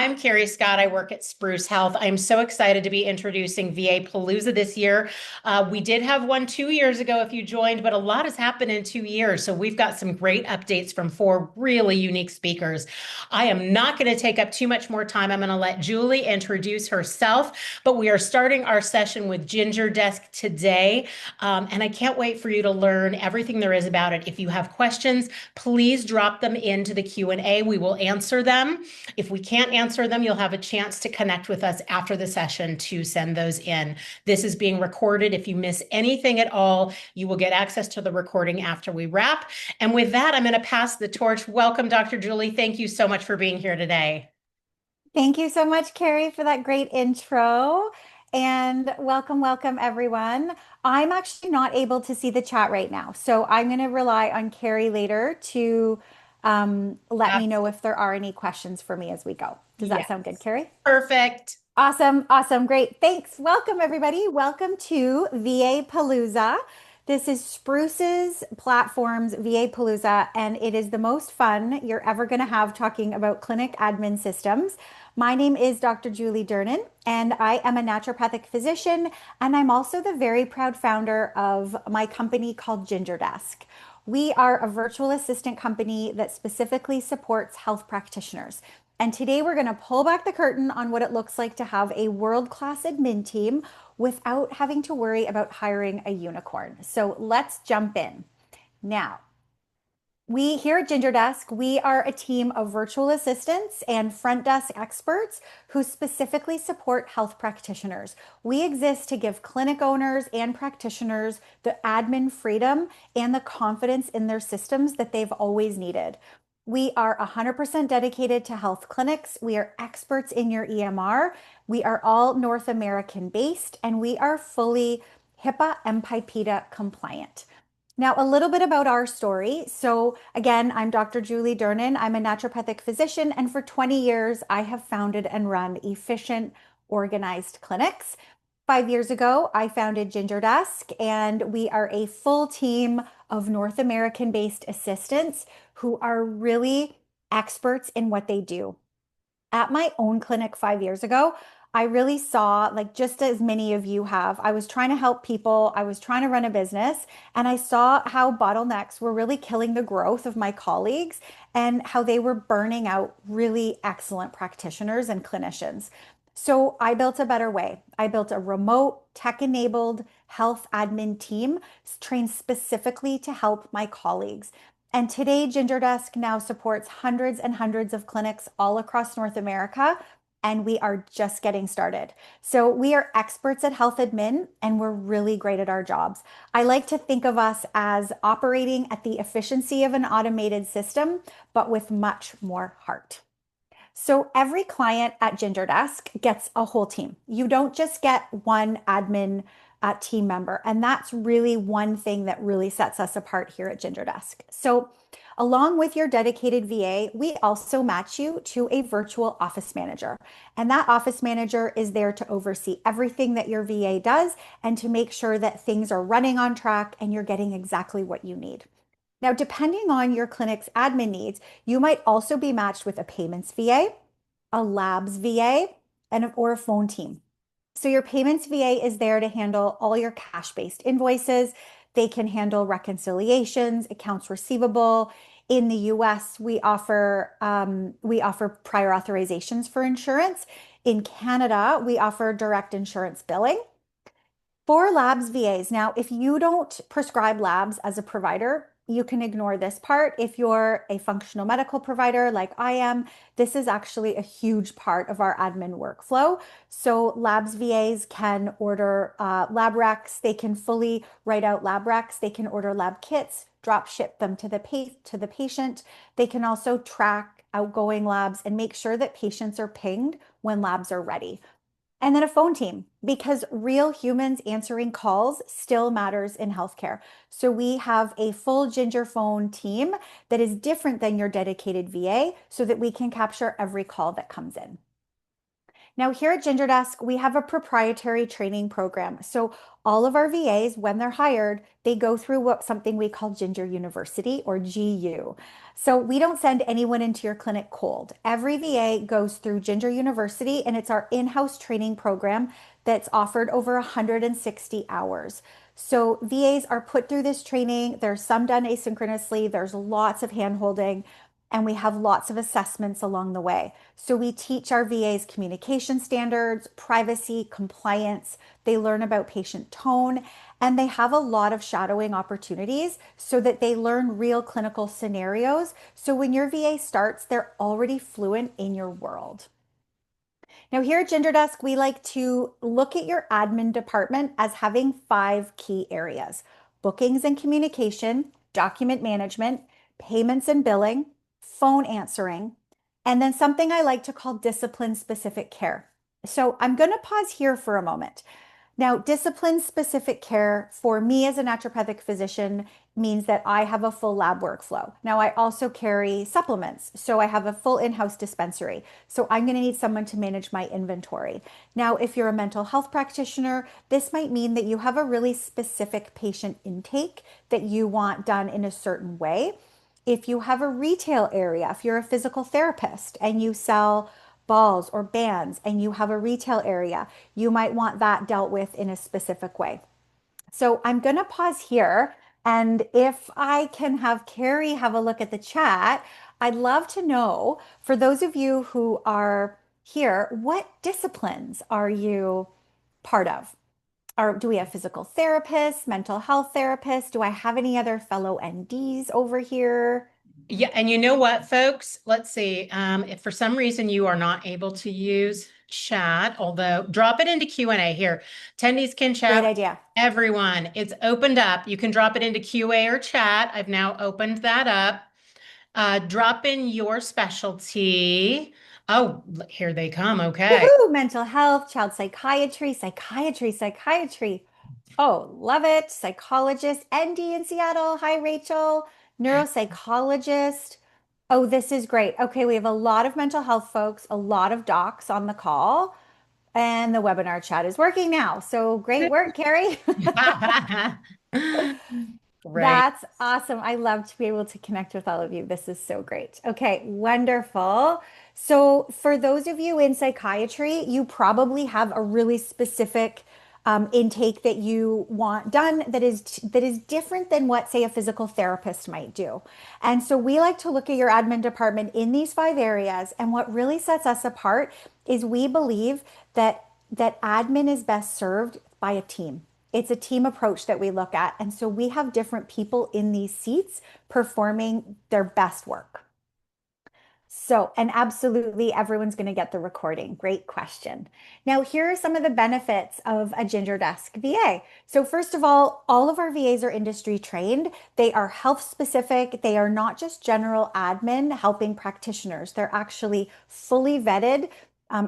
I'm Carrie Scott. I work at Spruce Health. I'm so excited to be introducing VA-Palooza this year. We did have one 2 years ago if you joined, but a lot has happened in 2 years. So we've got some great updates from four really unique speakers. I am not going to take up too much more time. I'm going to let Julie introduce herself, but we are starting our session with Ginger Desk today. And I can't wait for you to learn everything there is about it. If you have questions, please drop them into the Q&A. We will answer them. If we can't answer them, you'll have a chance to connect with us after the session to send those in. This is being recorded. If you miss anything at all, you will get access to the recording after we wrap. And with that, I'm going to pass the torch. Welcome, Dr. Julie. Thank you so much for being here today. Thank you so much, Carrie, for that great intro. And welcome, everyone. I'm actually not able to see the chat right now, so I'm going to rely on Carrie later to let me know if there are any questions for me as we go. Does that Yes, sound good, Carrie? perfect. Awesome, great. Thanks. Welcome, everybody. Welcome to VA-Palooza. This is Spruce's platform's VA-Palooza, and it is the most fun you're ever going to have talking about clinic admin systems. My name is Dr. Julie Durnan, and I am a naturopathic physician, and I'm also the very proud founder of my company called Ginger Desk. We are a virtual assistant company that specifically supports health practitioners. And today we're going to pull back the curtain on what it looks like to have a world-class admin team without having to worry about hiring a unicorn. So let's jump in. Now, we here at Ginger Desk, we are a team of virtual assistants and front desk experts who specifically support health practitioners. We exist to give clinic owners and practitioners the admin freedom and the confidence in their systems that they've always needed. We are 100% dedicated to health clinics. We are experts in your EMR. We are all North American based, and we are fully HIPAA and PIPEDA compliant. Now, a little bit about our story. So again, I'm Dr. Julie Durnan. I'm a naturopathic physician, and for 20 years, I have founded and run efficient, organized clinics. 5 years ago, I founded Ginger Desk, and we are a full team of North American-based assistants who are really experts in what they do. At my own clinic 5 years ago, I really saw, like just as many of you have, I was trying to help people, I was trying to run a business, and I saw how bottlenecks were really killing the growth of my colleagues and how they were burning out really excellent practitioners and clinicians. So I built a better way. I built a remote, tech-enabled health admin team trained specifically to help my colleagues. And today, Ginger Desk now supports hundreds and hundreds of clinics all across North America, and we are just getting started. So we are experts at health admin, and we're really great at our jobs. I like to think of us as operating at the efficiency of an automated system, but with much more heart. So every client at Ginger Desk gets a whole team. You don't just get one admin team member. And that's really one thing that really sets us apart here at Ginger Desk. So along with your dedicated VA, we also match you to a virtual office manager. And that office manager is there to oversee everything that your VA does and to make sure that things are running on track and you're getting exactly what you need. Now, depending on your clinic's admin needs, you might also be matched with a payments VA, a labs VA, or a phone team. So your payments VA is there to handle all your cash-based invoices. They can handle reconciliations, accounts receivable. In the US, we offer prior authorizations for insurance. In Canada, we offer direct insurance billing. For labs VAs, now, if you don't prescribe labs as a provider, you can ignore this part. If you're a functional medical provider like I am, this is actually a huge part of our admin workflow. So labs VAs can order lab recs. They can fully write out lab recs. They can order lab kits, drop ship them to the patient. They can also track outgoing labs and make sure that patients are pinged when labs are ready. And then a phone team, because real humans answering calls still matters in healthcare. So we have a full Ginger phone team that is different than your dedicated VA so that we can capture every call that comes in. Now, here at Ginger Desk, we have a proprietary training program. So, all of our VAs, when they're hired, they go through something we call Ginger University or GU. So, we don't send anyone into your clinic cold. Every VA goes through Ginger University, and it's our in-house training program that's offered over 160 hours. So, VAs are put through this training. There's some done asynchronously, there's lots of hand holding, and we have lots of assessments along the way. So we teach our VAs communication standards, privacy, compliance. They learn about patient tone, and they have a lot of shadowing opportunities so that they learn real clinical scenarios. So when your VA starts, they're already fluent in your world. Now, here at Ginger Desk, we like to look at your admin department as having 5 key areas: bookings and communication, document management, payments and billing, phone answering, and then something I like to call discipline specific care. So I'm going to pause here for a moment. Now, discipline specific care for me as a naturopathic physician means that I have a full lab workflow. Now, I also carry supplements, so I have a full in-house dispensary. So I'm going to need someone to manage my inventory. Now, if you're a mental health practitioner, this might mean that you have a really specific patient intake that you want done in a certain way. If you have a retail area, if you're a physical therapist and you sell balls or bands and you have a retail area, you might want that dealt with in a specific way. So I'm going to pause here. And if I can have Carrie have a look at the chat, I'd love to know, for those of you who are here, what disciplines are you part of? Or do we have physical therapists, mental health therapists? Do I have any other fellow NDs over here? Yeah, and you know what, folks? Let's see. If for some reason you are not able to use chat, although drop it into Q&A here. Attendees can chat Great with idea. everyone. It's opened up. You can drop it into QA or chat. I've now opened that up. Drop in your specialty. Oh, here they come. Okay. Woohoo! Mental health, child psychiatry, psychiatry. Oh, love it. Psychologist, ND in Seattle. Hi, Rachel. Neuropsychologist. Oh, this is great. Okay, we have a lot of mental health folks, a lot of docs on the call, and the webinar chat is working now. So great work, Carrie. Great. That's awesome. I love to be able to connect with all of you. This is so great. Okay, wonderful. So, for those of you in psychiatry, you probably have a really specific intake that you want done that is different than what, say, a physical therapist might do. And so, we like to look at your admin department in these 5 areas. And what really sets us apart is we believe that admin is best served by a team. It's a team approach that we look at. And so we have different people in these seats performing their best work. So, and absolutely everyone's going to get the recording. Great question. Now, here are some of the benefits of a Ginger Desk VA. So, first of all of our VAs are industry trained. They are health specific. They are not just general admin helping practitioners. They're actually fully vetted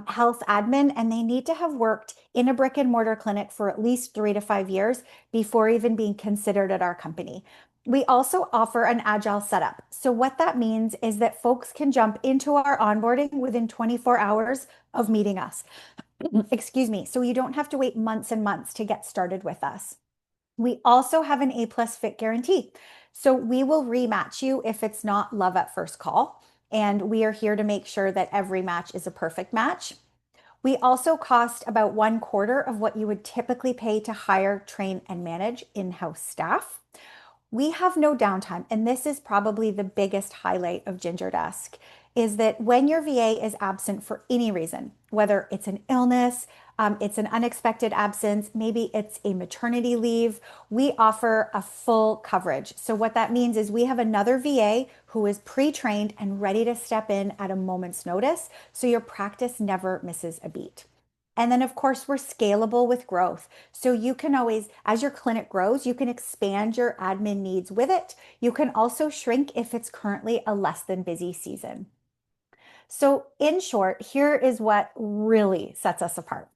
health admin, and they need to have worked in a brick and mortar clinic for at least 3 to 5 years before even being considered at our company. We also offer an agile setup. So, what that means is that folks can jump into our onboarding within 24 hours of meeting us. Excuse me. So, you don't have to wait months and months to get started with us. We also have an A+ fit guarantee. So, we will rematch you if it's not love at first call. And we are here to make sure that every match is a perfect match. We also cost about 1/4 of what you would typically pay to hire, train, and manage in-house staff. We have no downtime, and this is probably the biggest highlight of Ginger Desk, is that when your VA is absent for any reason, whether it's an illness, it's an unexpected absence, maybe it's a maternity leave, we offer a full coverage. So what that means is we have another VA who is pre-trained and ready to step in at a moment's notice, so your practice never misses a beat. And then, of course, we're scalable with growth. So you can always, as your clinic grows, you can expand your admin needs with it. You can also shrink if it's currently a less than busy season. So, in short, here is what really sets us apart.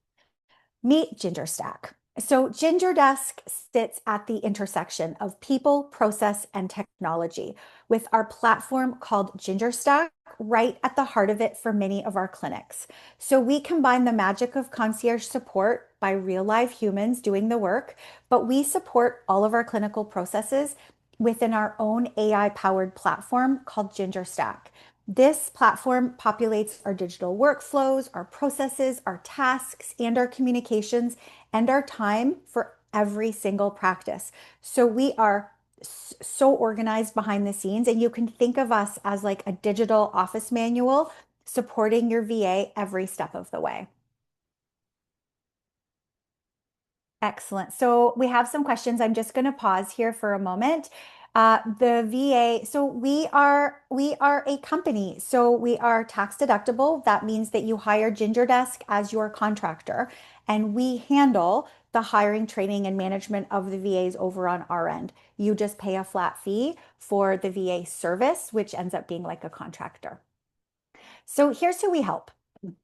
Meet Ginger Stack. So, Ginger Desk sits at the intersection of people, process, and technology with our platform called Ginger Stack, right at the heart of it for many of our clinics. So we combine the magic of concierge support by real live humans doing the work, but we support all of our clinical processes within our own AI powered platform called GingerStack. This platform populates our digital workflows, our processes, our tasks, and our communications, and our time for every single practice. So we are so organized behind the scenes, and you can think of us as like a digital office manual supporting your VA every step of the way. Excellent. So we have some questions. I'm just going to pause here for a moment. The VA, so we are a company. So we are tax deductible. That means that you hire GingerDesk as your contractor, and we handle the hiring, training, and management of the VAs over on our end. You just pay a flat fee for the VA service, which ends up being like a contractor. So here's who we help.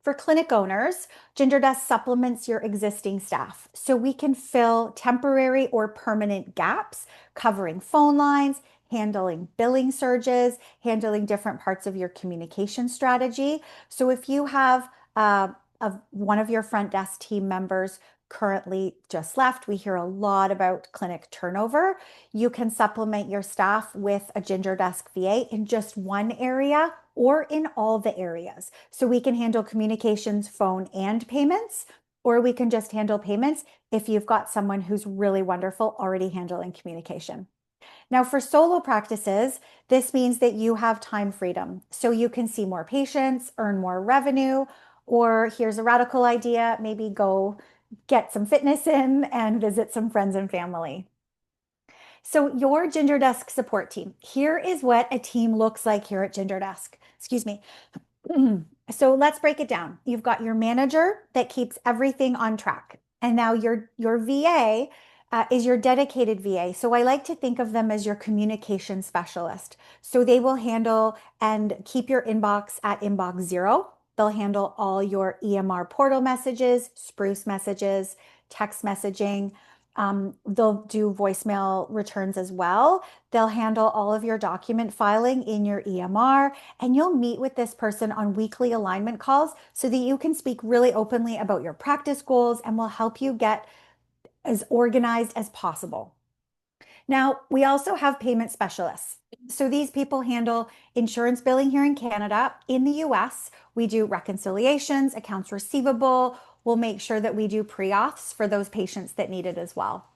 For clinic owners, GingerDesk supplements your existing staff so we can fill temporary or permanent gaps, covering phone lines, handling billing surges, handling different parts of your communication strategy. So if you have one of your front desk team members currently just left, we hear a lot about clinic turnover. You can supplement your staff with a GingerDesk VA in just one area or in all the areas. So we can handle communications, phone, and payments, or we can just handle payments if you've got someone who's really wonderful already handling communication. Now, for solo practices, this means that you have time freedom. So you can see more patients, earn more revenue, or here's a radical idea, maybe go get some fitness in and visit some friends and family. So your GingerDesk support team, here is what a team looks like here at GingerDesk. Excuse me. So let's break it down. You've got your manager that keeps everything on track. And now your VA is your dedicated VA. So I like to think of them as your communication specialist. So they will handle and keep your inbox at inbox zero. They'll handle all your EMR portal messages, Spruce messages, text messaging. They'll do voicemail returns as well. They'll handle all of your document filing in your EMR, and you'll meet with this person on weekly alignment calls so that you can speak really openly about your practice goals and will help you get as organized as possible. Now, we also have payment specialists. So these people handle insurance billing here in Canada. In the US, we do reconciliations, accounts receivable. We'll make sure that we do pre-auths for those patients that need it as well.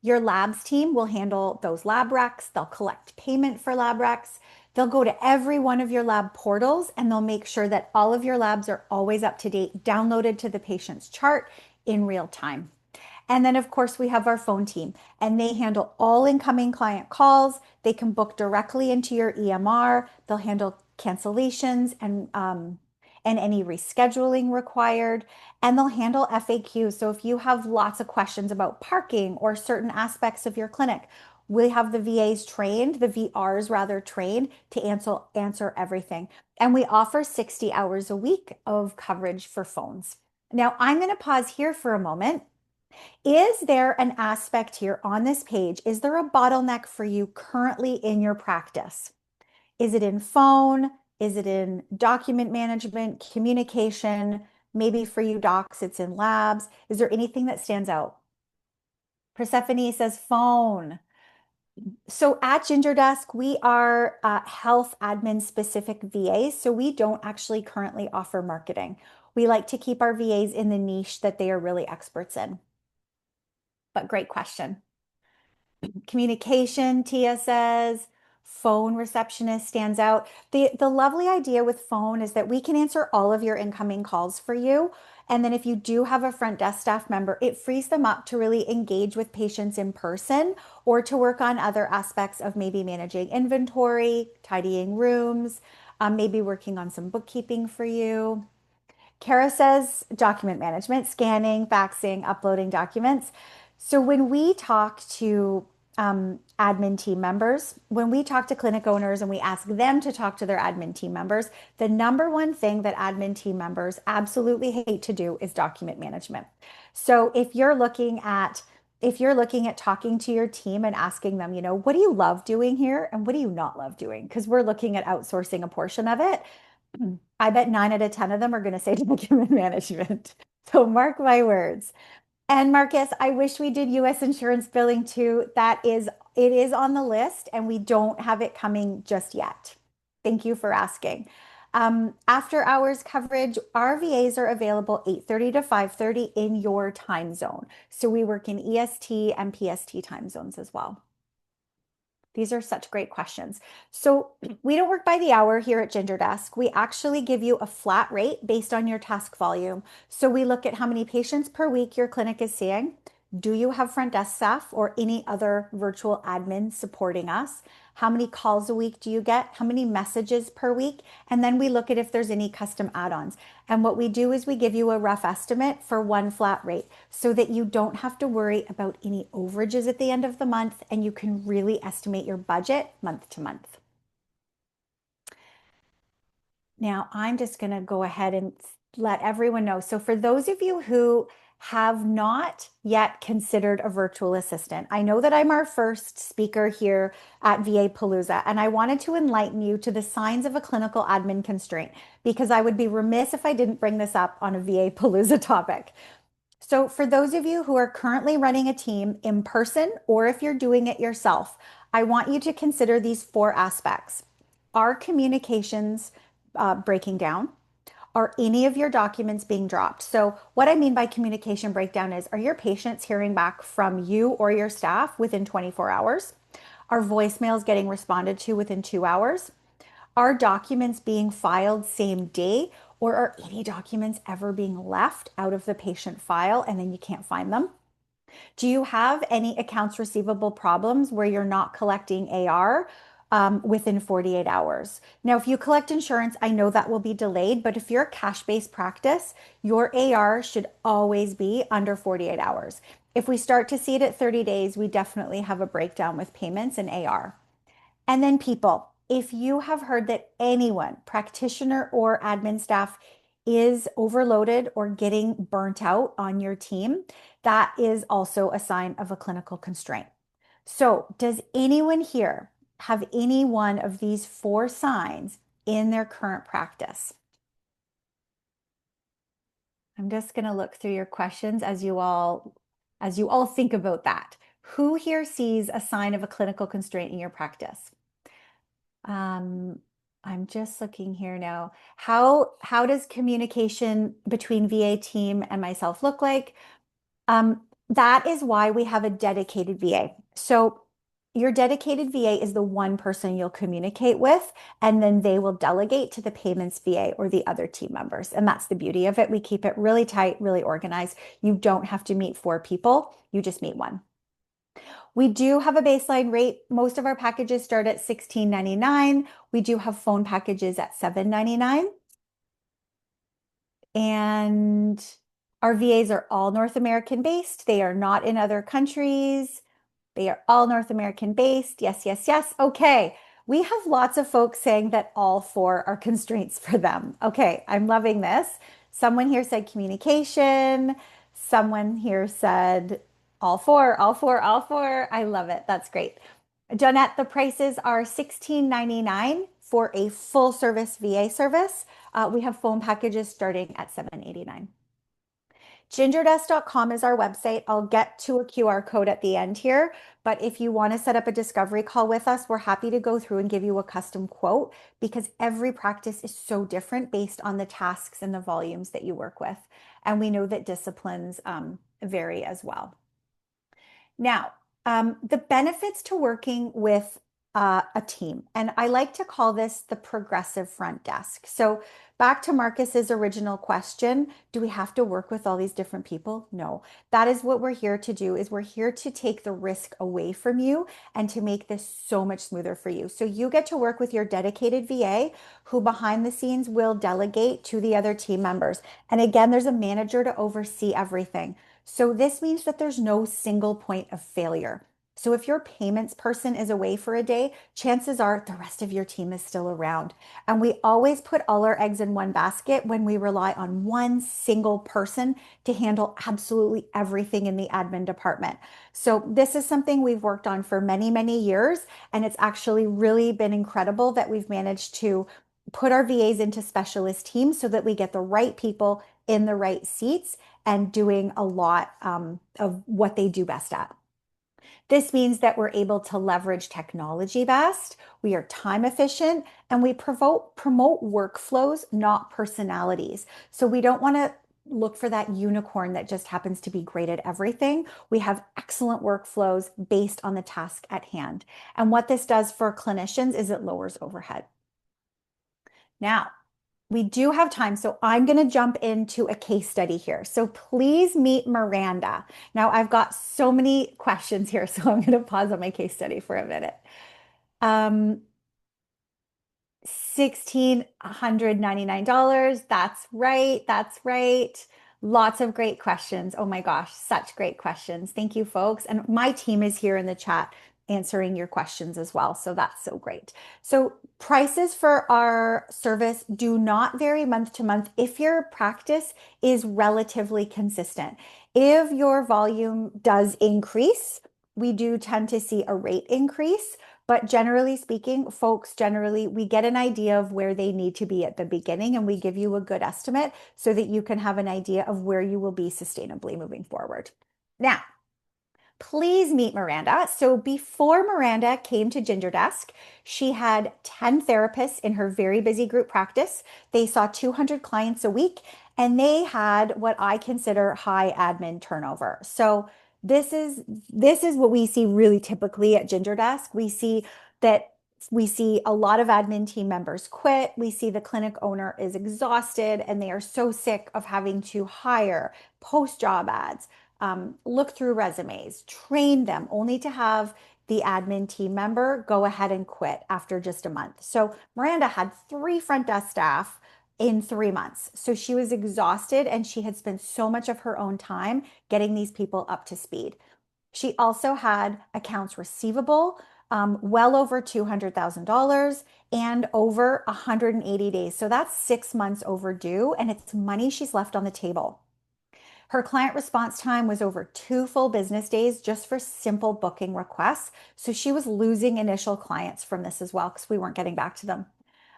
Your labs team will handle those lab recs. They'll collect payment for lab recs. They'll go to every one of your lab portals and they'll make sure that all of your labs are always up to date, downloaded to the patient's chart in real time. And then, of course, we have our phone team, and they handle all incoming client calls. They can book directly into your EMR. They'll handle cancellations and any rescheduling required. And they'll handle FAQs. So if you have lots of questions about parking or certain aspects of your clinic, we have the VAs trained, the VRs rather trained to answer everything. And we offer 60 hours a week of coverage for phones. Now, I'm going to pause here for a moment. Is there an aspect here on this page? Is there a bottleneck for you currently in your practice? Is it in phone? Is it in document management, communication? Maybe for you docs, it's in labs. Is there anything that stands out? Persephone says phone. So at GingerDesk, we are health admin specific VAs. So we don't actually currently offer marketing. We like to keep our VAs in the niche that they are really experts in. But great question. Communication, Tia says, phone receptionist stands out. The lovely idea with phone is that we can answer all of your incoming calls for you. And then if you do have a front desk staff member, it frees them up to really engage with patients in person or to work on other aspects of maybe managing inventory, tidying rooms, maybe working on some bookkeeping for you. Kara says document management, scanning, faxing, uploading documents. So when we talk to admin team members, when we talk to clinic owners and we ask them to talk to their admin team members, the number one thing that admin team members absolutely hate to do is document management. So if you're looking at talking to your team and asking them, what do you love doing here and what do you not love doing? Because we're looking at outsourcing a portion of it. I bet 9 out of 10 of them are going to say document management. So mark my words. And Marcus, I wish we did US insurance billing too. It is on the list and we don't have it coming just yet. Thank you for asking. After hours coverage, our VAs are available 8:30 to 5:30 in your time zone. So we work in EST and PST time zones as well. These are such great questions. So we don't work by the hour here at Ginger Desk. We actually give you a flat rate based on your task volume. So we look at how many patients per week your clinic is seeing. Do you have front desk staff or any other virtual admin supporting us? How many calls a week do you get? How many messages per week? And then we look at if there's any custom add-ons. And what we do is we give you a rough estimate for one flat rate so that you don't have to worry about any overages at the end of the month and you can really estimate your budget month to month. Now, I'm just going to go ahead and let everyone know. So for those of you who have not yet considered a virtual assistant, I know that I'm our first speaker here at VA-Palooza, and I wanted to enlighten you to the signs of a clinical admin constraint because I would be remiss if I didn't bring this up on a VA-Palooza topic. So for those of you who are currently running a team in person, or if you're doing it yourself, I want you to consider these four aspects. Are communications breaking down? Are any of your documents being dropped? So what I mean by communication breakdown is, are your patients hearing back from you or your staff within 24 hours? Are voicemails getting responded to within 2 hours? Are documents being filed same day, or are any documents ever being left out of the patient file and then you can't find them? Do you have any accounts receivable problems where you're not collecting AR within 48 hours? Now, if you collect insurance, I know that will be delayed, but if you're a cash-based practice, your AR should always be under 48 hours. If we start to see it at 30 days, we definitely have a breakdown with payments and AR. And then people, if you have heard that anyone, practitioner or admin staff, is overloaded or getting burnt out on your team, that is also a sign of a clinical constraint. So, does anyone here have any one of these four signs in their current practice? I'm just going to look through your questions as you all think about that. Who here sees a sign of a clinical constraint in your practice? I'm just looking here now. How does communication between VA team and myself look like? That is why we have a dedicated VA. So your dedicated VA is the one person you'll communicate with, and then they will delegate to the payments VA or the other team members. And that's the beauty of it. We keep it really tight, really organized. You don't have to meet four people. You just meet one. We do have a baseline rate. Most of our packages start at $16.99. We do have phone packages at $7.99. And our VAs are all North American based. They are not in other countries. They are all North American based. Yes, yes, yes. Okay. We have lots of folks saying that all four are constraints for them. Okay, I'm loving this. Someone here said communication. Someone here said all four, all four, all four. I love it. That's great. Jonette, the prices are $16.99 for a full service VA service. We have phone packages starting at $7.89. Gingerdesk.com is our website. I'll get to a QR code at the end here, but if you want to set up a discovery call with us, we're happy to go through and give you a custom quote because every practice is so different based on the tasks and the volumes that you work with. And we know that disciplines vary as well. Now, the benefits to working with a team, and I like to call this the progressive front desk. So back to Marcus's original question, do we have to work with all these different people? No, that is what we're here to do, is we're here to take the risk away from you and to make this so much smoother for you. So you get to work with your dedicated VA who behind the scenes will delegate to the other team members. And again, there's a manager to oversee everything. So this means that there's no single point of failure. So if your payments person is away for a day, chances are the rest of your team is still around. And we always put all our eggs in one basket when we rely on one single person to handle absolutely everything in the admin department. So this is something we've worked on for many, many years, and it's actually really been incredible that we've managed to put our VAs into specialist teams so that we get the right people in the right seats and doing a lot of what they do best at. This means that we're able to leverage technology best, we are time efficient, and we promote workflows, not personalities. So we don't want to look for that unicorn that just happens to be great at everything. We have excellent workflows based on the task at hand. And what this does for clinicians is it lowers overhead. Now, we do have time, so I'm going to jump into a case study here. So please meet Miranda. Now, I've got so many questions here, so I'm going to pause on my case study for a minute. Um, $1,699. That's right. That's right. Lots of great questions. Oh my gosh, such great questions. Thank you, folks. And my team is here in the chat answering your questions as well. So that's so great. So prices for our service do not vary month to month if your practice is relatively consistent. If your volume does increase, we do tend to see a rate increase. But generally speaking, folks, generally, we get an idea of where they need to be at the beginning and we give you a good estimate so that you can have an idea of where you will be sustainably moving forward. Now, please meet Miranda. So before Miranda came to Ginger Desk, she had 10 therapists in her very busy group practice. They saw 200 clients a week and they had what I consider high admin turnover. So this is what we see really typically at Ginger Desk. We see a lot of admin team members quit. We see the clinic owner is exhausted and they are so sick of having to hire, post job ads, look through resumes, train them, only to have the admin team member go ahead and quit after just a month. So Miranda had 3 front desk staff in 3 months. So she was exhausted and she had spent so much of her own time getting these people up to speed. She also had accounts receivable, well over $200,000 and over 180 days. So that's 6 months overdue and it's money she's left on the table. Her client response time was over 2 full business days just for simple booking requests. So she was losing initial clients from this as well because we weren't getting back to them.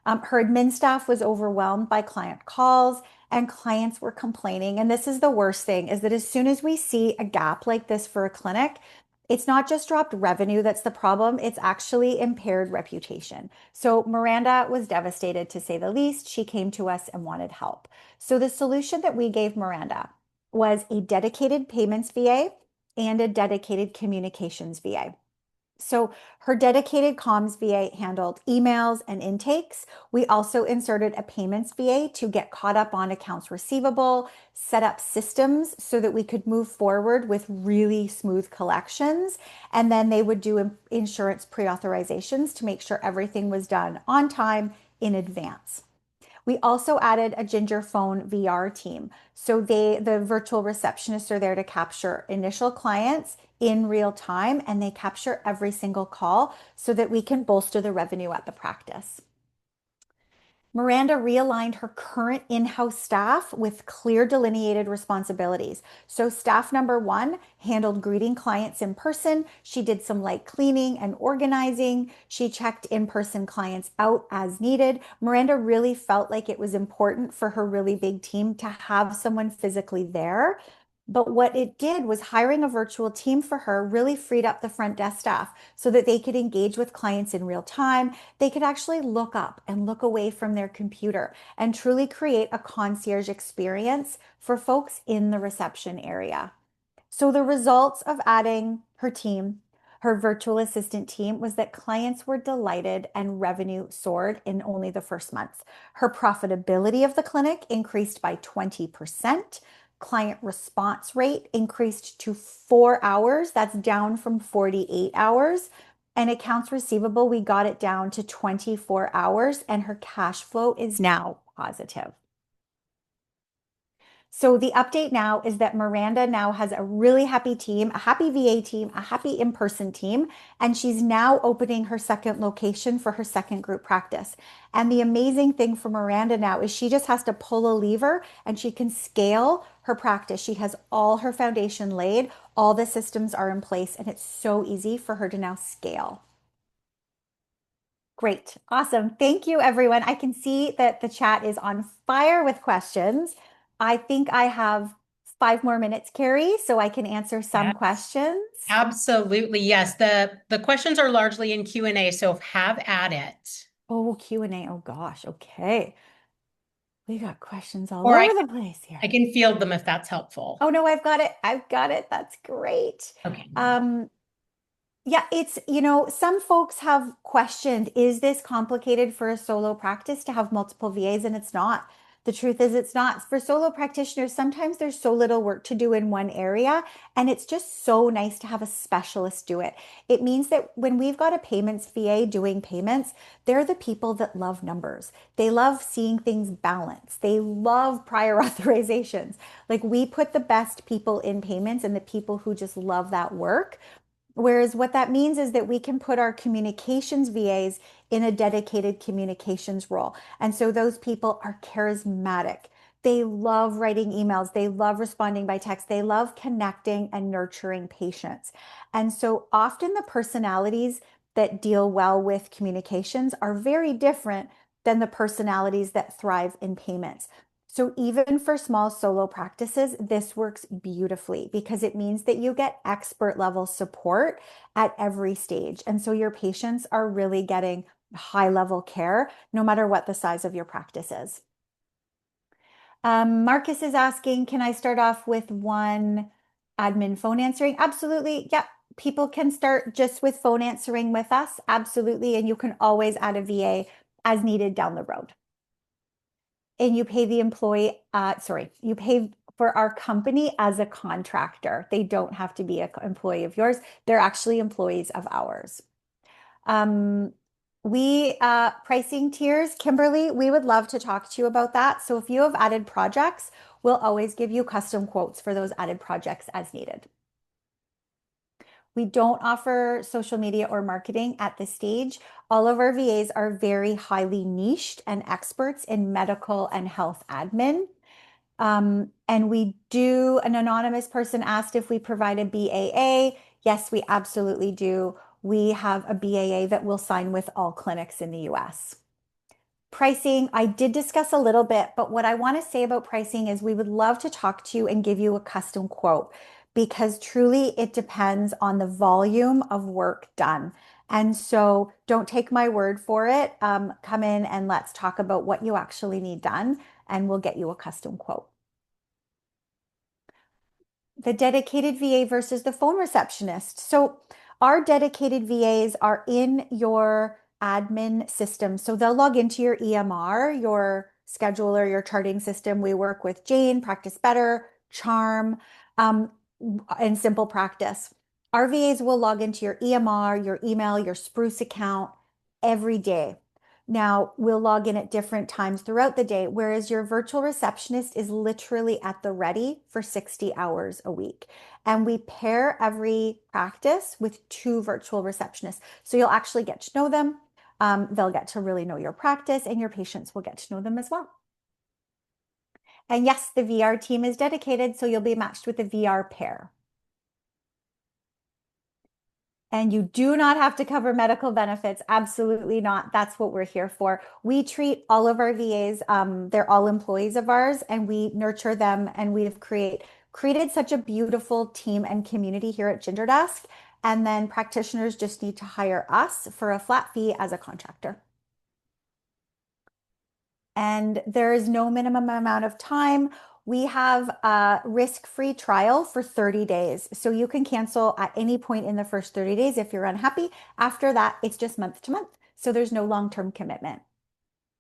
Her admin staff was overwhelmed by client calls and clients were complaining. And this is the worst thing is that as soon as we see a gap like this for a clinic, it's not just dropped revenue that's the problem, it's actually impaired reputation. So Miranda was devastated to say the least. She came to us and wanted help. So the solution that we gave Miranda was a dedicated payments VA and a dedicated communications VA. So her dedicated comms VA handled emails and intakes. We also inserted a payments VA to get caught up on accounts receivable, set up systems so that we could move forward with really smooth collections. And then they would do insurance pre-authorizations to make sure everything was done on time in advance. We also added a Ginger Phone VR team. So the virtual receptionists are there to capture initial clients in real time and they capture every single call so that we can bolster the revenue at the practice. Miranda realigned her current in-house staff with clear delineated responsibilities. So staff number 1 handled greeting clients in person. She did some light cleaning and organizing. She checked in-person clients out as needed. Miranda really felt like it was important for her really big team to have someone physically there. But what it did was hiring a virtual team for her really freed up the front desk staff so that they could engage with clients in real time. They could actually look up and look away from their computer and truly create a concierge experience for folks in the reception area. So the results of adding her team, her virtual assistant team, was that clients were delighted and revenue soared in only the first month. Her profitability of the clinic increased by 20%. Client response rate increased to 4 hours. That's down from 48 hours. And accounts receivable, we got it down to 24 hours, and her cash flow is now positive. So the update now is that Miranda now has a really happy team, a happy VA team, a happy in-person team, and she's now opening her second location for her second group practice. And the amazing thing for Miranda now is she just has to pull a lever and she can scale her practice. She has all her foundation laid, all the systems are in place, and it's so easy for her to now scale. Great. Awesome. Thank you, everyone. I can see that the chat is on fire with questions. I think I have 5 more minutes, Carrie, so I can answer some Yes. questions. Absolutely. Yes. The questions are largely in Q&A, so have at it. Oh, Q&A. Oh gosh. Okay. We got questions all Or over the place I here. can field them if that's helpful. Oh no, I've got it. I've got it. That's great. Okay. Um, Yeah, some folks have questioned, is this complicated for a solo practice to have multiple VAs? And it's not. The truth is, it's not. For solo practitioners, sometimes there's so little work to do in one area, and it's just so nice to have a specialist do it. It means that when we've got a payments VA doing payments, they're the people that love numbers. They love seeing things balanced. They love prior authorizations. Like we put the best people in payments and the people who just love that work. Whereas what that means is that we can put our communications VAs in a dedicated communications role. And so those people are charismatic. They love writing emails. They love responding by text. They love connecting and nurturing patients. And so often the personalities that deal well with communications are very different than the personalities that thrive in payments. So even for small solo practices, this works beautifully because it means that you get expert level support at every stage. And so your patients are really getting high level care, no matter what the size of your practice is. Marcus is asking, can I start off with one admin phone answering? Absolutely. Yep. People can start just with phone answering with us. Absolutely. And you can always add a VA as needed down the road. And you pay the employee, you pay for our company as a contractor. They don't have to be an employee of yours. They're actually employees of ours. Um, Pricing tiers, Kimberly, we would love to talk to you about that. So if you have added projects, we'll always give you custom quotes for those added projects as needed. We don't offer social media or marketing at this stage. All of our VAs are very highly niched and experts in medical and health admin. And we do, an anonymous person asked if we provide a BAA. Yes, we absolutely do. We have a BAA that will sign with all clinics in the US. Pricing, I did discuss a little bit, but what I want to say about pricing is we would love to talk to you and give you a custom quote because truly it depends on the volume of work done. And so don't take my word for it. Come in and let's talk about what you actually need done, and we'll get you a custom quote. The dedicated VA versus the phone receptionist. So our dedicated VAs are in your admin system. So they'll log into your EMR, your scheduler, your charting system. We work with Jane, Practice Better, Charm, and Simple Practice. Our VAs will log into your EMR, your email, your Spruce account every day. Now, we'll log in at different times throughout the day, whereas your virtual receptionist is literally at the ready for 60 hours a week. And we pair every practice with 2 virtual receptionists. So you'll actually get to know them. They'll get to really know your practice, and your patients will get to know them as well. And yes, the VR team is dedicated, so you'll be matched with a VR pair. And you do not have to cover medical benefits. Absolutely not. That's what we're here for. We treat all of our VAs, they're all employees of ours, and we nurture them, and we've created such a beautiful team and community here at Ginger Desk. And then practitioners just need to hire us for a flat fee as a contractor. And there is no minimum amount of time. We have a risk-free trial for 30 days. So you can cancel at any point in the first 30 days if you're unhappy. After that, it's just month to month. So there's no long-term commitment.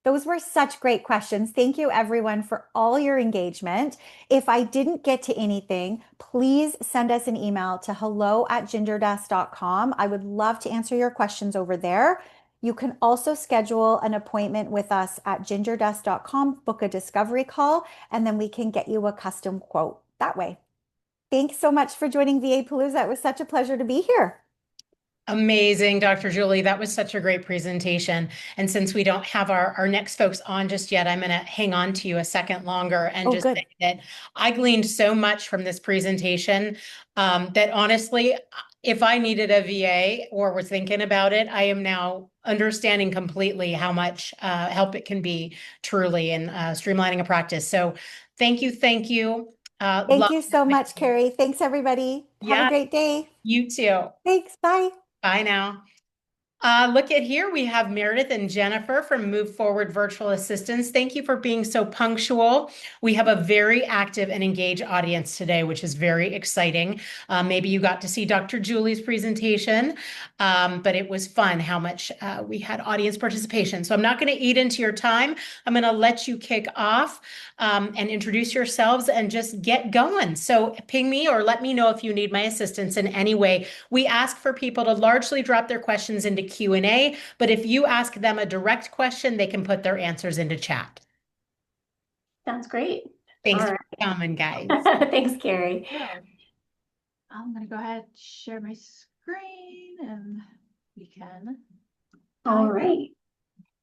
Those were such great questions. Thank you, everyone, for all your engagement. If I didn't get to anything, please send us an email to hello@gingerdesk.com. I would love to answer your questions over there. You can also schedule an appointment with us at gingerdesk.com, book a discovery call, and then we can get you a custom quote that way. Thanks so much for joining VA-Palooza. It was such a pleasure to be here. Amazing, Dr. Julie. That was such a great presentation. And since we don't have our next folks on just yet, I'm going to hang on to you a second longer and Oh, just good. say that I gleaned so much from this presentation that honestly, if I needed a VA or was thinking about it, I am now understanding completely how much help it can be truly in streamlining a practice. So thank you. Thank you. Thank Love you so having much, you. Carrie. Thanks, everybody. Have a Yeah, great day. you too. Thanks. Bye. Bye now. Look at here. We have Meredith and Jennifer from Move Forward Virtual Assistants. Thank you for being so punctual. We have a very active and engaged audience today, which is very exciting. Maybe you got to see Dr. Julie's presentation, but it was fun how much we had audience participation. So I'm not going to eat into your time. I'm going to let you kick off and introduce yourselves and just get going. So ping me or let me know if you need my assistance in any way. We ask for people to largely drop their questions into Q&A, but if you ask them a direct question, they can put their answers into chat. Sounds great. Thanks All for right. coming, guys. Thanks, Carrie. Yeah. I'm going to go ahead and share my screen and we can. All right.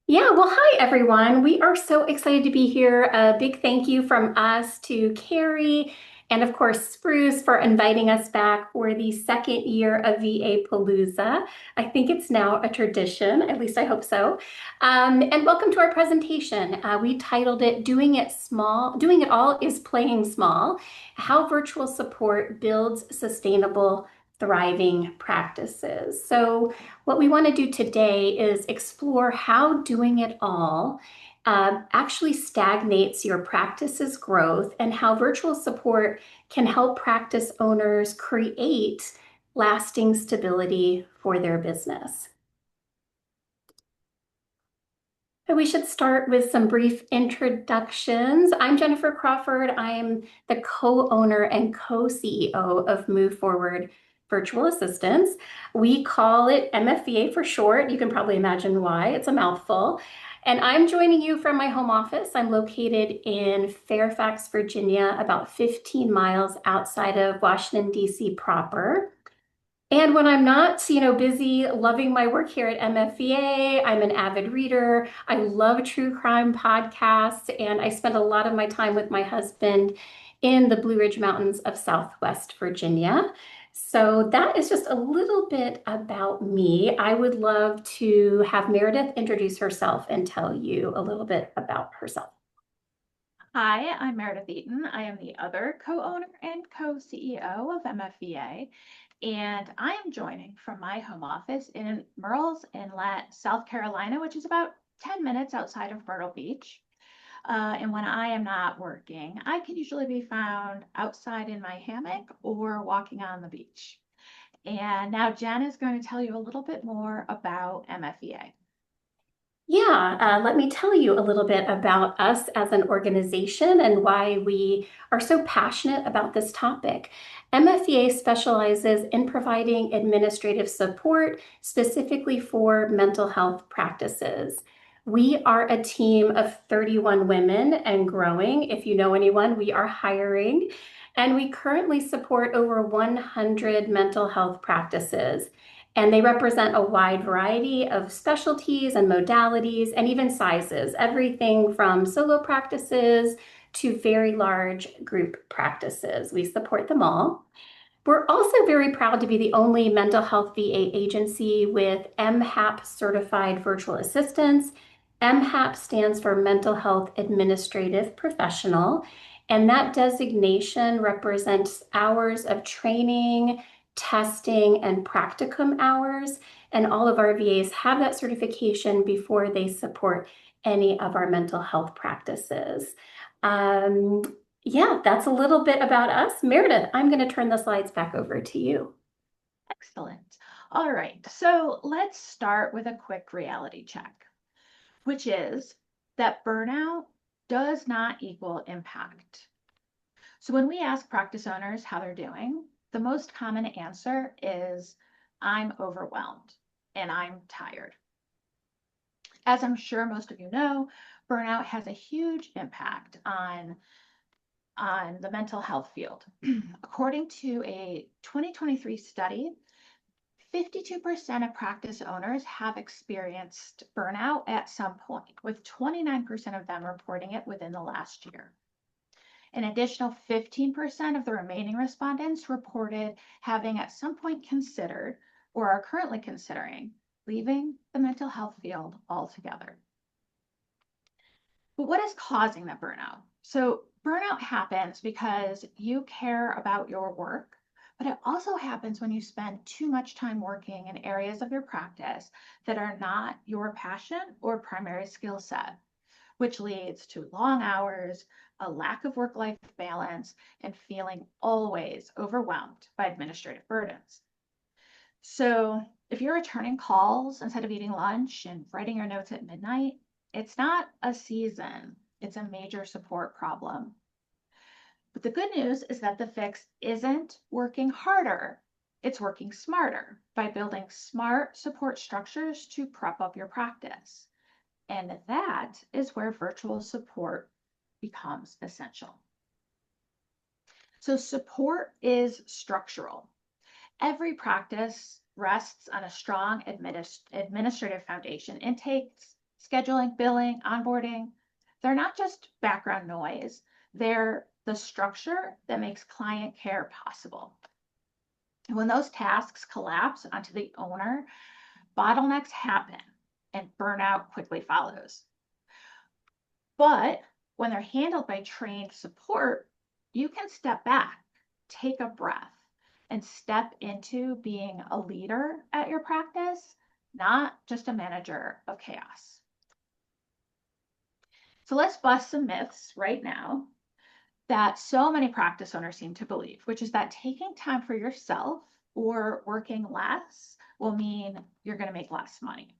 Yeah, well, hi, everyone. We are so excited to be here. A big thank you from us to Carrie and, of course, Spruce for inviting us back for the second year of VA-Palooza. I think it's now a tradition, at least I hope so. And welcome to our presentation. We titled it, Doing It Small, Doing It All is Playing Small, How Virtual Support Builds Sustainable Thriving Practices. So what we want to do today is explore how doing it all actually stagnates your practice's growth and how virtual support can help practice owners create lasting stability for their business. So we should start with some brief introductions. I'm Jennifer Crawford. I am the co-owner and co-CEO of Move Forward Virtual Assistants. We call it MFVA for short. You can probably imagine why. It's a mouthful. And I'm joining you from my home office. I'm located in Fairfax, Virginia, about 15 miles outside of Washington, D.C. proper. And when I'm not, busy loving my work here at MFVA, I'm an avid reader. I love true crime podcasts, and I spend a lot of my time with my husband in the Blue Ridge Mountains of Southwest Virginia. So that is just a little bit about me. I would love to have Meredith introduce herself and tell you a little bit about herself. Hi, I'm Meredith Eaton. I am the other co-owner and co-CEO of MFVA, and I am joining from my home office in Murrells Inlet, South Carolina, which is about 10 minutes outside of Myrtle Beach. And when I am not working, I can usually be found outside in my hammock or walking on the beach. And now Jen is going to tell you a little bit more about MFVA. Yeah, let me tell you a little bit about us as an organization and why we are so passionate about this topic. MFVA specializes in providing administrative support specifically for mental health practices. We are a team of 31 women and growing. If you know anyone, we are hiring. And we currently support over 100 mental health practices. And they represent a wide variety of specialties and modalities and even sizes, everything from solo practices to very large group practices. We support them all. We're also very proud to be the only mental health VA agency with MHAP certified virtual assistants. MHAP stands for Mental Health Administrative Professional, and that designation represents hours of training, testing, and practicum hours. And all of our VAs have that certification before they support any of our mental health practices. Yeah, that's a little bit about us. Meredith, I'm going to turn the slides back over to you. Excellent. All right, so let's start with a quick reality check, which is that burnout does not equal impact. So when we ask practice owners how they're doing, the most common answer is, I'm overwhelmed and I'm tired. As I'm sure most of you know, burnout has a huge impact on the mental health field. According to a 2023 study, 52% of practice owners have experienced burnout at some point, with 29% of them reporting it within the last year. An additional 15% of the remaining respondents reported having at some point considered or are currently considering leaving the mental health field altogether. But what is causing the burnout? So burnout happens because you care about your work, but it also happens when you spend too much time working in areas of your practice that are not your passion or primary skill set, which leads to long hours, a lack of work-life balance, and feeling always overwhelmed by administrative burdens. So if you're returning calls instead of eating lunch and writing your notes at midnight, it's not a season, it's a major support problem. But the good news is that the fix isn't working harder, it's working smarter by building smart support structures to prep up your practice. And that is where virtual support becomes essential. So support is structural. Every practice rests on a strong administrative foundation. Intakes, scheduling, billing, onboarding, they're not just background noise, they're the structure that makes client care possible. And when those tasks collapse onto the owner, bottlenecks happen and burnout quickly follows. But when they're handled by trained support, you can step back, take a breath, and step into being a leader at your practice, not just a manager of chaos. So let's bust some myths right now that so many practice owners seem to believe, which is that taking time for yourself or working less will mean you're going to make less money.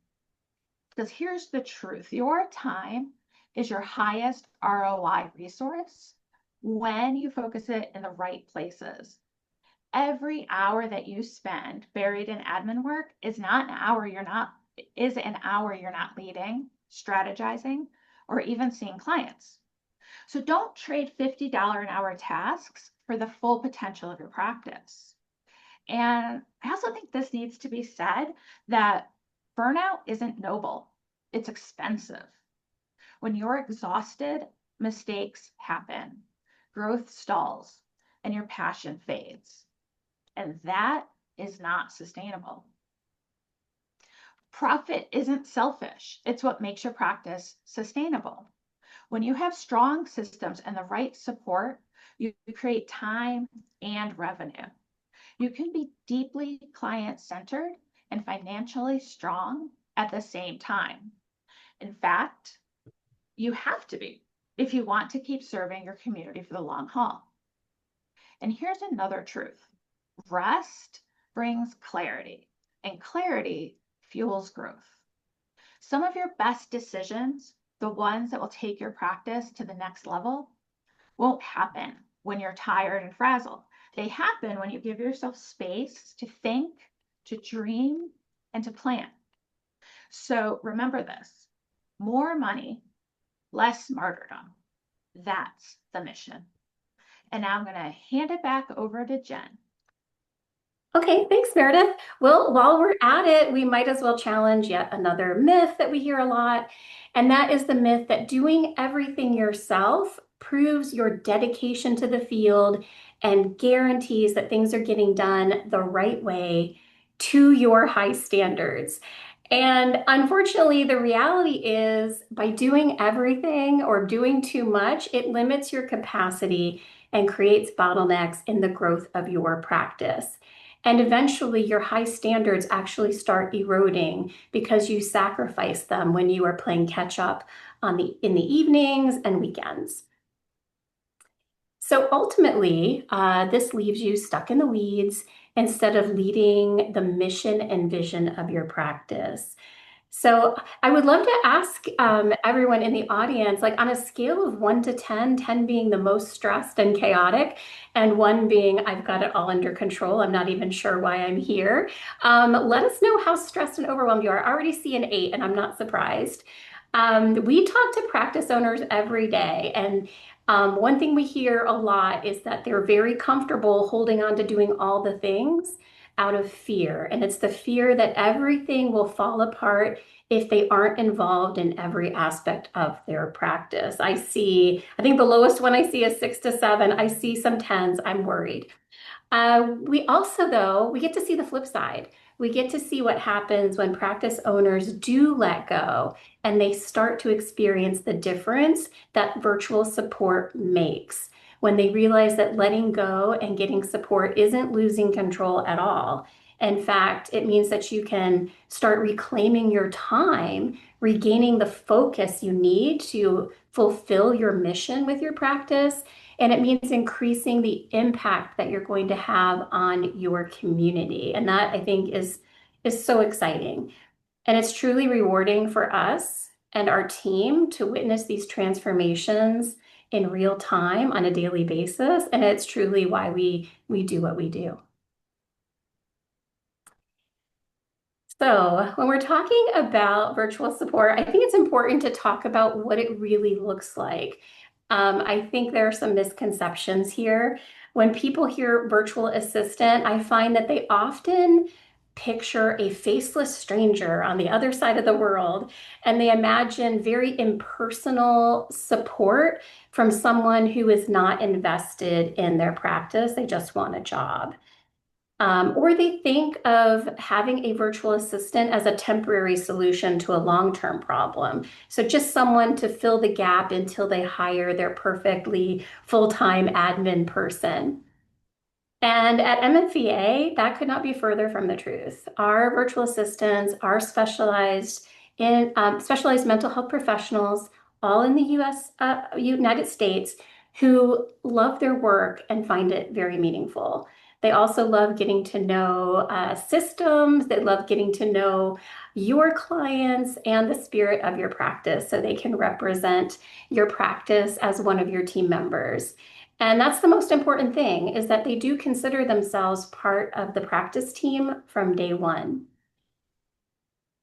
Because here's the truth, your time is your highest ROI resource when you focus it in the right places. Every hour that you spend buried in admin work is an hour you're not leading, strategizing, or even seeing clients. So don't trade $50 an hour tasks for the full potential of your practice. And I also think this needs to be said that burnout isn't noble, it's expensive. When you're exhausted, mistakes happen, growth stalls, and your passion fades. And that is not sustainable. Profit isn't selfish. It's what makes your practice sustainable. When you have strong systems and the right support, you create time and revenue. You can be deeply client-centered and financially strong at the same time. In fact, you have to be if you want to keep serving your community for the long haul. And here's another truth. Rest brings clarity, and clarity fuels growth. Some of your best decisions, the ones that will take your practice to the next level, won't happen when you're tired and frazzled. They happen when you give yourself space to think, to dream, and to plan. So remember this, more money, less martyrdom. That's the mission. And now I'm going to hand it back over to Jen. Okay, thanks, Meredith. Well, while we're at it, we might as well challenge yet another myth that we hear a lot, and that is the myth that doing everything yourself proves your dedication to the field and guarantees that things are getting done the right way to your high standards. And unfortunately, the reality is by doing everything or doing too much, it limits your capacity and creates bottlenecks in the growth of your practice. And eventually your high standards actually start eroding because you sacrifice them when you are playing catch up in the evenings and weekends. So ultimately, this leaves you stuck in the weeds instead of leading the mission and vision of your practice. So I would love to ask everyone in the audience, like on a scale of 1 to 10, 10 being the most stressed and chaotic, and 1 being I've got it all under control, I'm not even sure why I'm here. Let us know how stressed and overwhelmed you are. I already see an 8, and I'm not surprised. We talk to practice owners every day, and one thing we hear a lot is that they're very comfortable holding on to doing all the things, out of fear. And it's the fear that everything will fall apart if they aren't involved in every aspect of their practice. I think the lowest one I see is 6 to 7. I see some 10s. I'm worried. We also, though, we get to see the flip side. We get to see what happens when practice owners do let go and they start to experience the difference that virtual support makes. When they realize that letting go and getting support isn't losing control at all. In fact, it means that you can start reclaiming your time, regaining the focus you need to fulfill your mission with your practice. And it means increasing the impact that you're going to have on your community. And that, I think, is so exciting. And it's truly rewarding for us and our team to witness these transformations in real time on a daily basis. And it's truly why we do what we do. So when we're talking about virtual support, I think it's important to talk about what it really looks like. I think there are some misconceptions here. When people hear virtual assistant, I find that they often picture a faceless stranger on the other side of the world, and they imagine very impersonal support from someone who is not invested in their practice. They just want a job. Or they think of having a virtual assistant as a temporary solution to a long-term problem. So just someone to fill the gap until they hire their perfectly full-time admin person. And at MFVA, that could not be further from the truth. Our virtual assistants are specialized mental health professionals, all in the United States, who love their work and find it very meaningful. They also love getting to know systems. They love getting to know your clients and the spirit of your practice so they can represent your practice as one of your team members. And that's the most important thing, is that they do consider themselves part of the practice team from day one.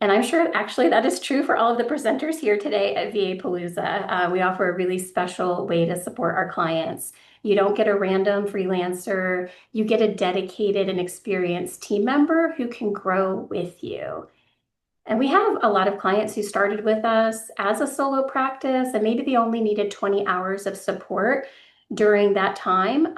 And I'm sure actually that is true for all of the presenters here today at VA-Palooza. We offer a really special way to support our clients. You don't get a random freelancer. You get a dedicated and experienced team member who can grow with you. And we have a lot of clients who started with us as a solo practice, and maybe they only needed 20 hours of support during that time.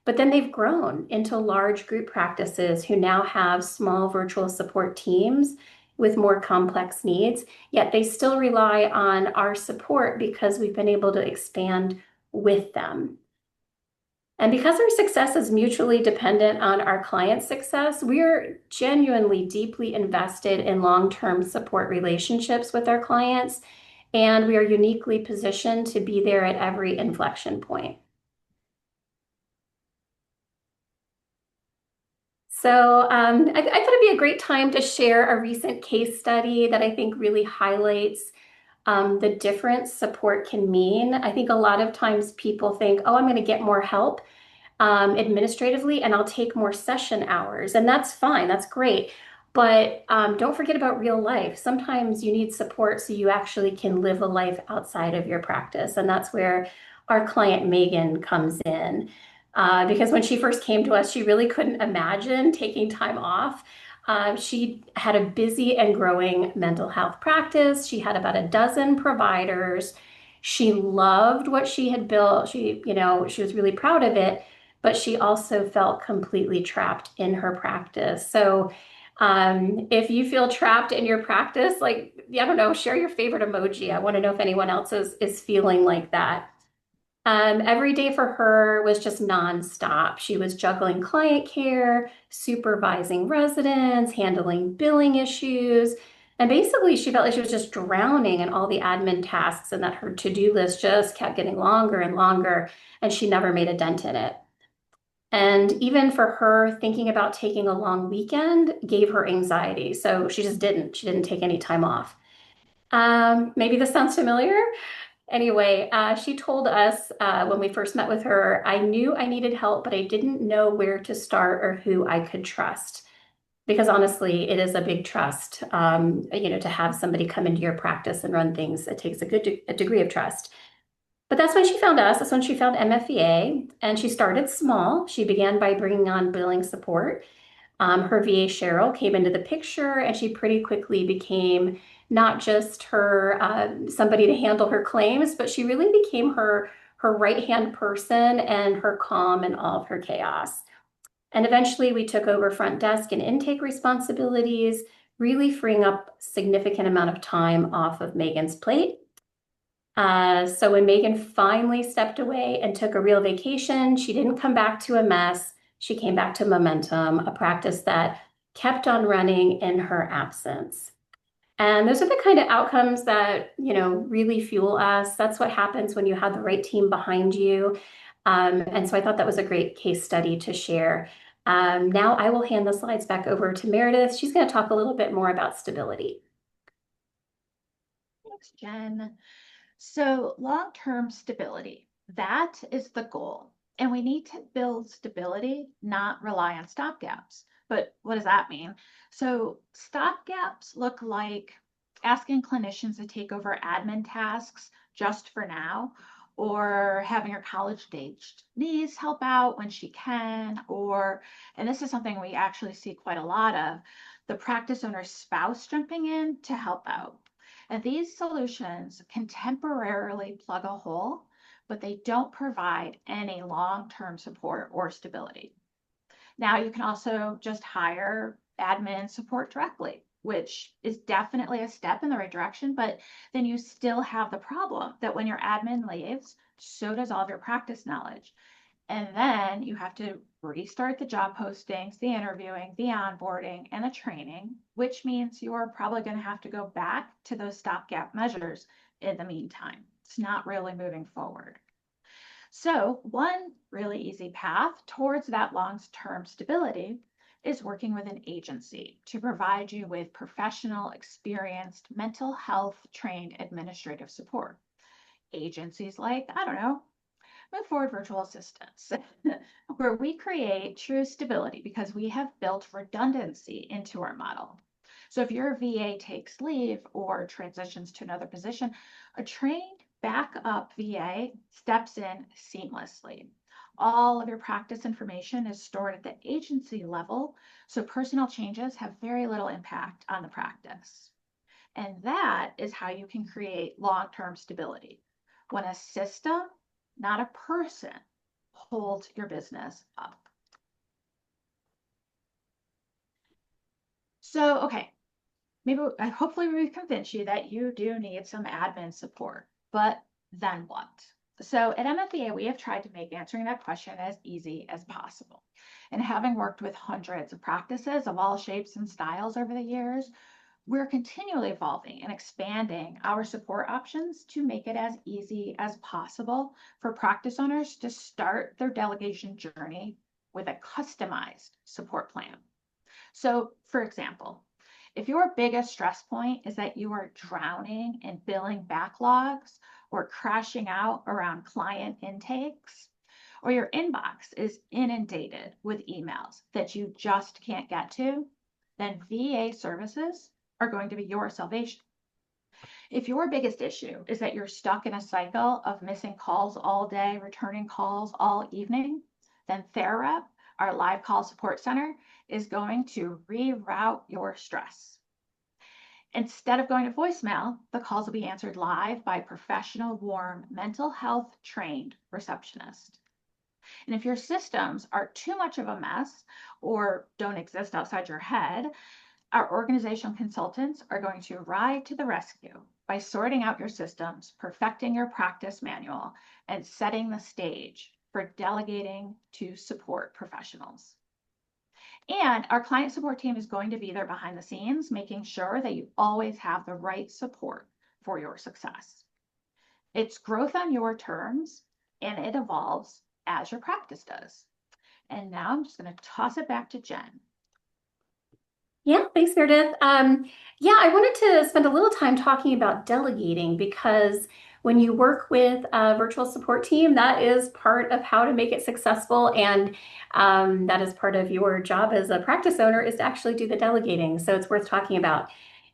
But then they've grown into large group practices who now have small virtual support teams with more complex needs, yet they still rely on our support because we've been able to expand with them. And because our success is mutually dependent on our clients' success, we're genuinely deeply invested in long-term support relationships with our clients, and we are uniquely positioned to be there at every inflection point. So I thought it'd be a great time to share a recent case study that I think really highlights the difference support can mean. I think a lot of times people think, oh, I'm going to get more help administratively and I'll take more session hours. And that's fine. That's great. But don't forget about real life. Sometimes you need support so you actually can live a life outside of your practice. And that's where our client Megan comes in. Because when she first came to us, she really couldn't imagine taking time off. She had a busy and growing mental health practice. She had about a dozen providers. She loved what she had built. She was really proud of it, but she also felt completely trapped in her practice. So if you feel trapped in your practice, I don't know, share your favorite emoji. I want to know if anyone else is feeling like that. Every day for her was just nonstop. She was juggling client care, supervising residents, handling billing issues. And basically, she felt like she was just drowning in all the admin tasks and that her to-do list just kept getting longer and longer, and she never made a dent in it. And even for her, thinking about taking a long weekend gave her anxiety. So she just didn't. She didn't take any time off. Maybe this sounds familiar. Anyway, she told us when we first met with her, I knew I needed help, but I didn't know where to start or who I could trust. Because honestly, it is a big trust, to have somebody come into your practice and run things. It takes a degree of trust. But that's when she found us. That's when she found MFVA, and she started small. She began by bringing on billing support. Her VA Cheryl came into the picture, and she pretty quickly became not just her somebody to handle her claims, but she really became her right-hand person and her calm in all of her chaos. And eventually we took over front desk and intake responsibilities, really freeing up significant amount of time off of Megan's plate. So when Megan finally stepped away and took a real vacation, she didn't come back to a mess. She came back to momentum, a practice that kept on running in her absence. And those are the kind of outcomes that, really fuel us. That's what happens when you have the right team behind you. And so I thought that was a great case study to share. Now I will hand the slides back over to Meredith. She's going to talk a little bit more about stability. Thanks, Jen. So long-term stability, that is the goal. And we need to build stability, not rely on stopgaps. But what does that mean? So stopgaps look like asking clinicians to take over admin tasks just for now, or having your college-aged niece help out when she can, or, and this is something we actually see quite a lot of, the practice owner's spouse jumping in to help out. And these solutions can temporarily plug a hole, but they don't provide any long-term support or stability. Now you can also just hire admin support directly, which is definitely a step in the right direction, but then you still have the problem that when your admin leaves, so does all of your practice knowledge. And then you have to restart the job postings, the interviewing, the onboarding, and the training, which means you're probably going to have to go back to those stopgap measures in the meantime. It's not really moving forward. So one really easy path towards that long-term stability is working with an agency to provide you with professional, experienced, mental health trained administrative support. Agencies like, I don't know, Move Forward Virtual Assistants, where we create true stability because we have built redundancy into our model. So if your VA takes leave or transitions to another position, a trained backup VA steps in seamlessly. All of your practice information is stored at the agency level, so personal changes have very little impact on the practice. And that is how you can create long-term stability. When a system, not a person, holds your business up. So, okay, hopefully we convince you that you do need some admin support, but then what? So at MFVA, we have tried to make answering that question as easy as possible. And having worked with hundreds of practices of all shapes and styles over the years, we're continually evolving and expanding our support options to make it as easy as possible for practice owners to start their delegation journey with a customized support plan. So, for example, if your biggest stress point is that you are drowning in billing backlogs or crashing out around client intakes, or your inbox is inundated with emails that you just can't get to, then VA services are going to be your salvation. If your biggest issue is that you're stuck in a cycle of missing calls all day, returning calls all evening, then TheraRep, our live call support center, is going to reroute your stress. Instead of going to voicemail, the calls will be answered live by professional, warm, mental health trained receptionist. And if your systems are too much of a mess or don't exist outside your head, our organizational consultants are going to ride to the rescue by sorting out your systems, perfecting your practice manual, and setting the stage for delegating to support professionals. And our client support team is going to be there behind the scenes, making sure that you always have the right support for your success. It's growth on your terms, and it evolves as your practice does. And now I'm just going to toss it back to Jen. Yeah, thanks, Meredith. I wanted to spend a little time talking about delegating because when you work with a virtual support team, that is part of how to make it successful. And that is part of your job as a practice owner is to actually do the delegating. So it's worth talking about.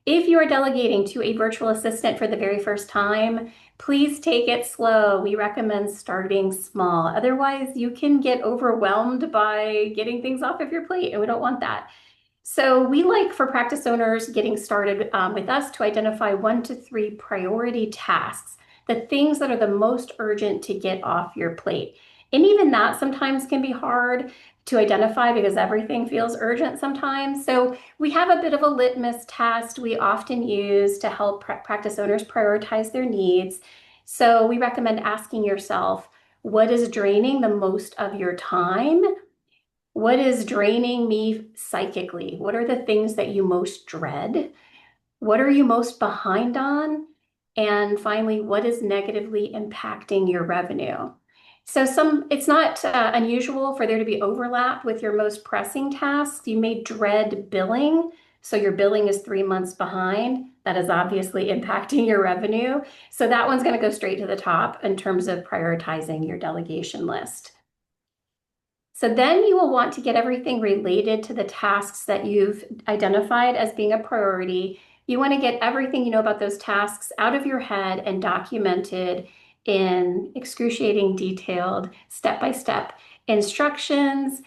If you are delegating to a virtual assistant for the very first time, please take it slow. We recommend starting small. Otherwise, you can get overwhelmed by getting things off of your plate, and we don't want that. So we like for practice owners getting started with us to identify 1 to 3 priority tasks, the things that are the most urgent to get off your plate. And even that sometimes can be hard to identify because everything feels urgent sometimes. So we have a bit of a litmus test we often use to help practice owners prioritize their needs. So we recommend asking yourself, what is draining the most of your time? What is draining me psychically? What are the things that you most dread? What are you most behind on? And finally, what is negatively impacting your revenue? So it's not unusual for there to be overlap with your most pressing tasks. You may dread billing. So your billing is 3 months behind. That is obviously impacting your revenue. So that one's going to go straight to the top in terms of prioritizing your delegation list. So then you will want to get everything related to the tasks that you've identified as being a priority. You want to get everything you know about those tasks out of your head and documented in excruciating, detailed, step-by-step instructions.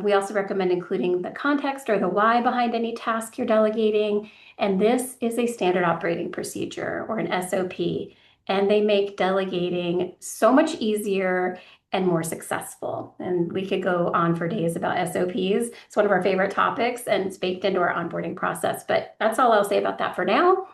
We also recommend including the context or the why behind any task you're delegating. And this is a standard operating procedure or an SOP. And they make delegating so much easier and more successful. And we could go on for days about SOPs. It's one of our favorite topics and it's baked into our onboarding process, but that's all I'll say about that for now.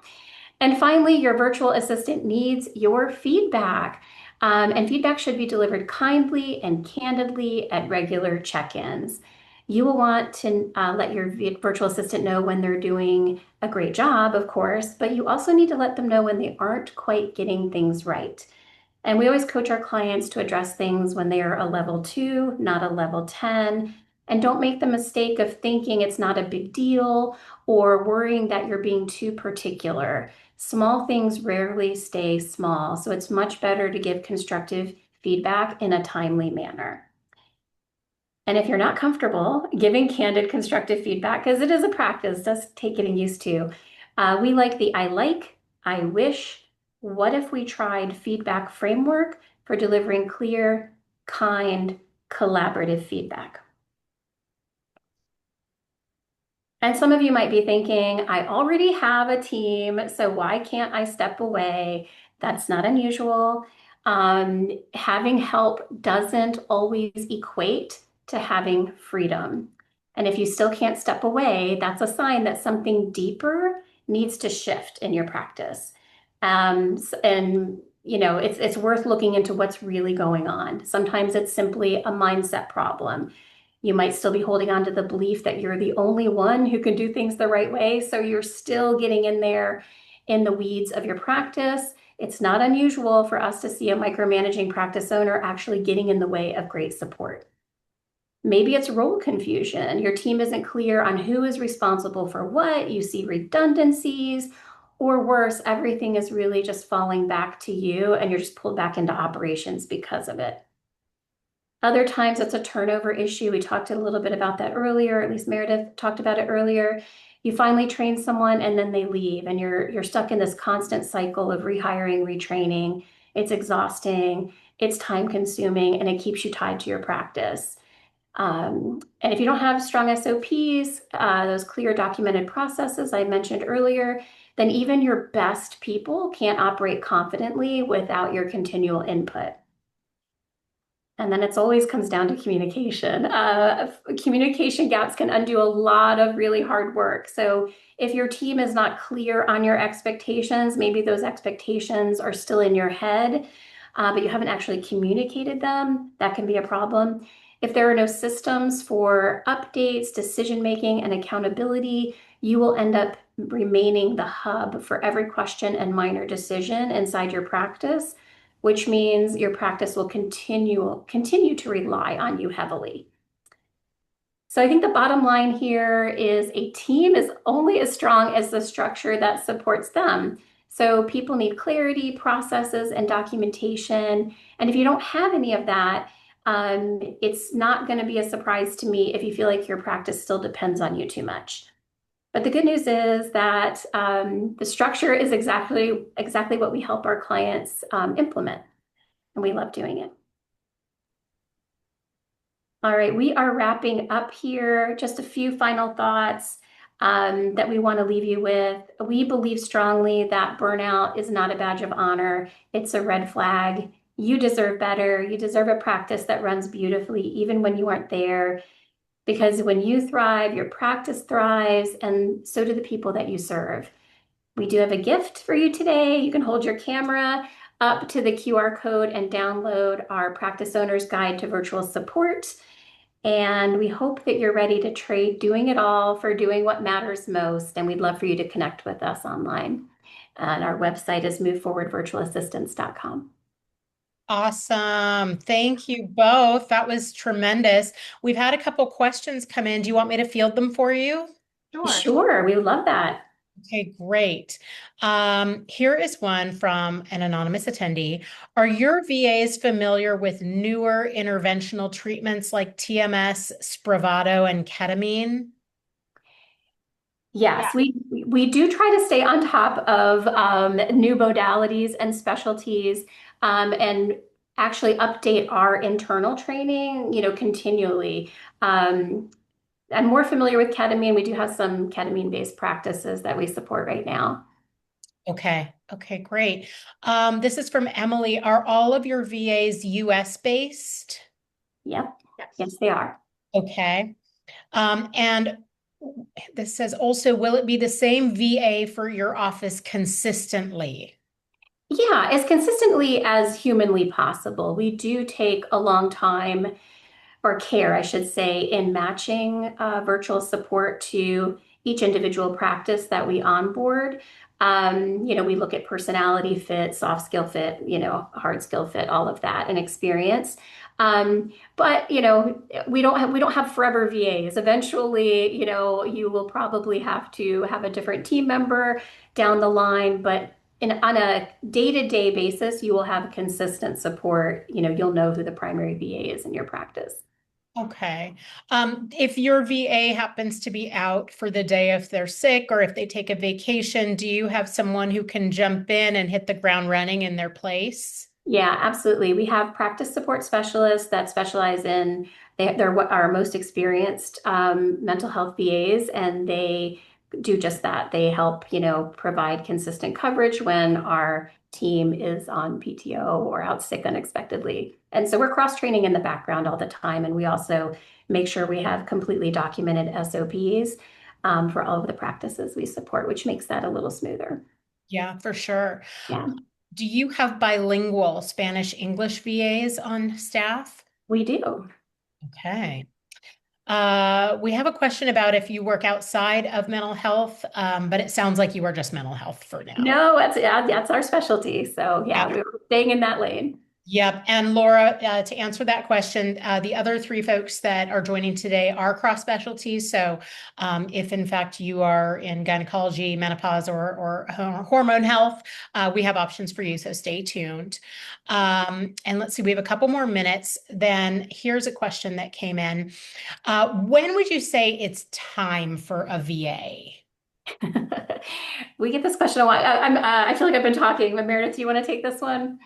And finally, your virtual assistant needs your feedback. And feedback should be delivered kindly and candidly at regular check-ins. You will want to let your virtual assistant know when they're doing a great job, of course, but you also need to let them know when they aren't quite getting things right. And we always coach our clients to address things when they are a level 2, not a level 10. And don't make the mistake of thinking it's not a big deal or worrying that you're being too particular. Small things rarely stay small, so it's much better to give constructive feedback in a timely manner. And if you're not comfortable giving candid, constructive feedback, because it is a practice, does take getting used to, we like the I like, I wish, what if we tried feedback framework for delivering clear, kind, collaborative feedback. And some of you might be thinking, I already have a team, so why can't I step away? That's not unusual. Having help doesn't always equate to having freedom. And if you still can't step away, that's a sign that something deeper needs to shift in your practice. And you know, it's worth looking into what's really going on. Sometimes it's simply a mindset problem. You might still be holding on to the belief that you're the only one who can do things the right way. So you're still getting in there in the weeds of your practice. It's not unusual for us to see a micromanaging practice owner actually getting in the way of great support. Maybe it's role confusion. Your team isn't clear on who is responsible for what. You see redundancies, or worse, everything is really just falling back to you and you're just pulled back into operations because of it. Other times it's a turnover issue. We talked a little bit about that earlier, at least Meredith talked about it earlier. You finally train someone and then they leave and you're stuck in this constant cycle of rehiring, retraining. It's exhausting, it's time consuming, and it keeps you tied to your practice. And if you don't have strong SOPs, those clear documented processes I mentioned earlier, then even your best people can't operate confidently without your continual input. And then it always comes down to communication. Communication gaps can undo a lot of really hard work. So if your team is not clear on your expectations, maybe those expectations are still in your head, but you haven't actually communicated them, that can be a problem. If there are no systems for updates, decision-making, and accountability, you will end up remaining the hub for every question and minor decision inside your practice, which means your practice will continue to rely on you heavily. So I think the bottom line here is a team is only as strong as the structure that supports them. So people need clarity, processes, and documentation. And if you don't have any of that, it's not going to be a surprise to me if you feel like your practice still depends on you too much. But the good news is that the structure is exactly what we help our clients implement, and we love doing it. All right, we are wrapping up here. Just a few final thoughts that we want to leave you with. We believe strongly that burnout is not a badge of honor. It's a red flag. You deserve better. You deserve a practice that runs beautifully, even when you aren't there. Because when you thrive, your practice thrives, and so do the people that you serve. We do have a gift for you today. You can hold your camera up to the QR code and download our Practice Owner's Guide to Virtual Support. And we hope that you're ready to trade doing it all for doing what matters most. And we'd love for you to connect with us online. And our website is moveforwardvirtualassistants.com. Awesome. Thank you both. That was tremendous. We've had a couple questions come in. Do you want me to field them for you? Sure, we would love that. Okay, great. Here is one from an anonymous attendee. Are your VAs familiar with newer interventional treatments like TMS, Spravato, and ketamine? Yes, we do try to stay on top of new modalities and specialties, and actually update our internal training, continually. I'm more familiar with ketamine. We do have some ketamine-based practices that we support right now. Okay. Okay, great. This is from Emily. Are all of your VAs US based? Yep. Yes. Yes, they are. Okay. And this says also, will it be the same VA for your office consistently? Yeah, as consistently as humanly possible. We do take a long time, or care, I should say, in matching virtual support to each individual practice that we onboard. We look at personality fit, soft skill fit, hard skill fit, all of that, and experience. But we don't have forever VAs. Eventually, you will probably have to have a different team member down the line, but on a day-to-day basis, you will have consistent support. You'll know who the primary VA is in your practice. Okay. If your VA happens to be out for the day, if they're sick or if they take a vacation, do you have someone who can jump in and hit the ground running in their place? Yeah, absolutely. We have practice support specialists that specialize they're what our most experienced mental health VAs, and they do just that. They help, provide consistent coverage when our team is on PTO or out sick unexpectedly. And so we're cross-training in the background all the time. And we also make sure we have completely documented SOPs for all of the practices we support, which makes that a little smoother. Yeah, for sure. Yeah, Do you have bilingual Spanish English VAs on staff? we do. Okay. We have a question about if you work outside of mental health, but it sounds like you are just mental health for now. No, that's our specialty. So yeah, we're staying in that lane. Yep. And Laura, to answer that question, the other three folks that are joining today are cross specialties. So if in fact you are in gynecology, menopause, or hormone health, we have options for you. So stay tuned. And let's see, we have a couple more minutes. Then here's a question that came in. When would you say it's time for a VA? We get this question a lot. I feel like I've been talking, but Meredith, do you want to take this one?